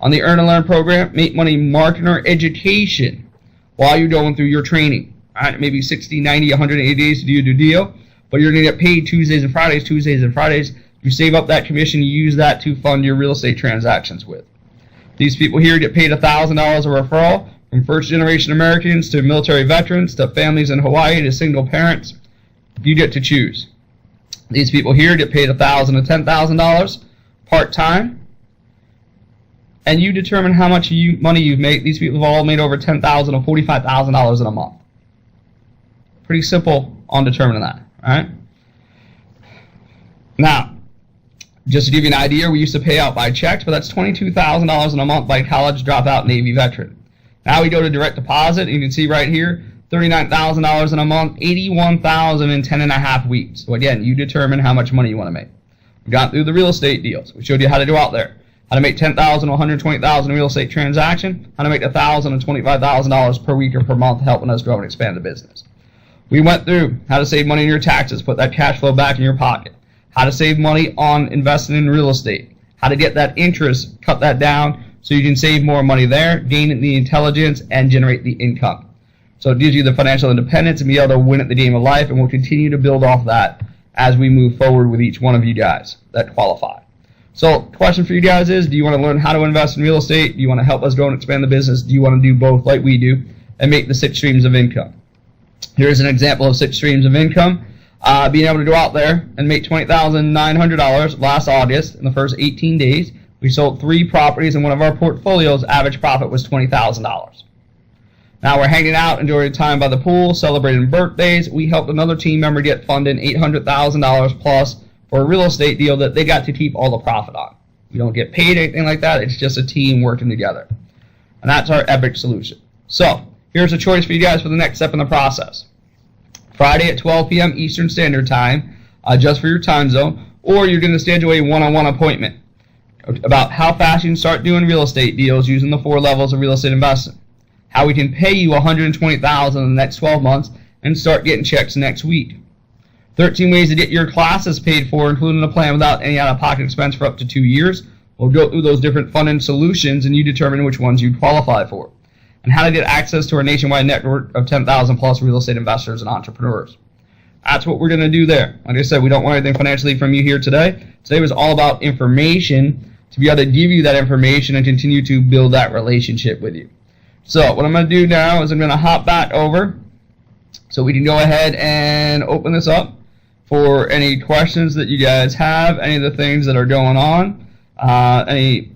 On the Earn and Learn program, make money marketing or education while you're going through your training. All right, maybe 60, 90, 180 days to do your deal, but you're going to get paid Tuesdays and Fridays. You save up that commission, you use that to fund your real estate transactions with. These people here get paid $1,000 a referral, from first-generation Americans to military veterans to families in Hawaii to single parents. You get to choose. These people here get paid $1,000 to $10,000 part-time, and you determine how much money you make. These people have all made over $10,000 or $45,000 in a month. Pretty simple on determining that, all right? Now, just to give you an idea, we used to pay out by checks, but that's $22,000 in a month by a college dropout Navy veteran. Now we go to direct deposit, and you can see right here, $39,000 in a month, $81,000 in 10 and a half weeks. So again, you determine how much money you want to make. We got through the real estate deals. We showed you how to do out there. How to make $10,000 to $120,000 in real estate transaction. How to make $1,000 to $25,000 per week or per month, helping us grow and expand the business. We went through how to save money in your taxes, put that cash flow back in your pocket. How to save money on investing in real estate. How to get that interest, cut that down so you can save more money there, gain the intelligence, and generate the income. So it gives you the financial independence and be able to win at the game of life, and we'll continue to build off that as we move forward with each one of you guys that qualify. So question for you guys is, do you want to learn how to invest in real estate? Do you want to help us grow and expand the business? Do you want to do both like we do and make the 6 streams of income? Here's an example of 6 streams of income. Being able to go out there and make $20,900 last August in the first 18 days. We sold 3 properties in one of our portfolios. Average profit was $20,000. Now we're hanging out, enjoying time by the pool, celebrating birthdays. We helped another team member get funded $800,000 plus for a real estate deal that they got to keep all the profit on. We don't get paid anything like that. It's just a team working together. And that's our epic solution. So here's a choice for you guys for the next step in the process. Friday at 12 p.m. Eastern Standard Time, just for your time zone, or you're going to schedule a one-on-one appointment about how fast you can start doing real estate deals using the 4 levels of real estate investing. How we can pay you $120,000 in the next 12 months and start getting checks next week. 13 ways to get your classes paid for, including a plan without any out-of-pocket expense for up to 2 years. We'll go through those different funding solutions and you determine which ones you qualify for. And how to get access to our nationwide network of 10,000 plus real estate investors and entrepreneurs. That's what we're going to do there. Like I said, we don't want anything financially from you here today. Today was all about information, to be able to give you that information and continue to build that relationship with you. So what I'm going to do now is I'm going to hop back over so we can go ahead and open this up for any questions that you guys have, any of the things that are going on, any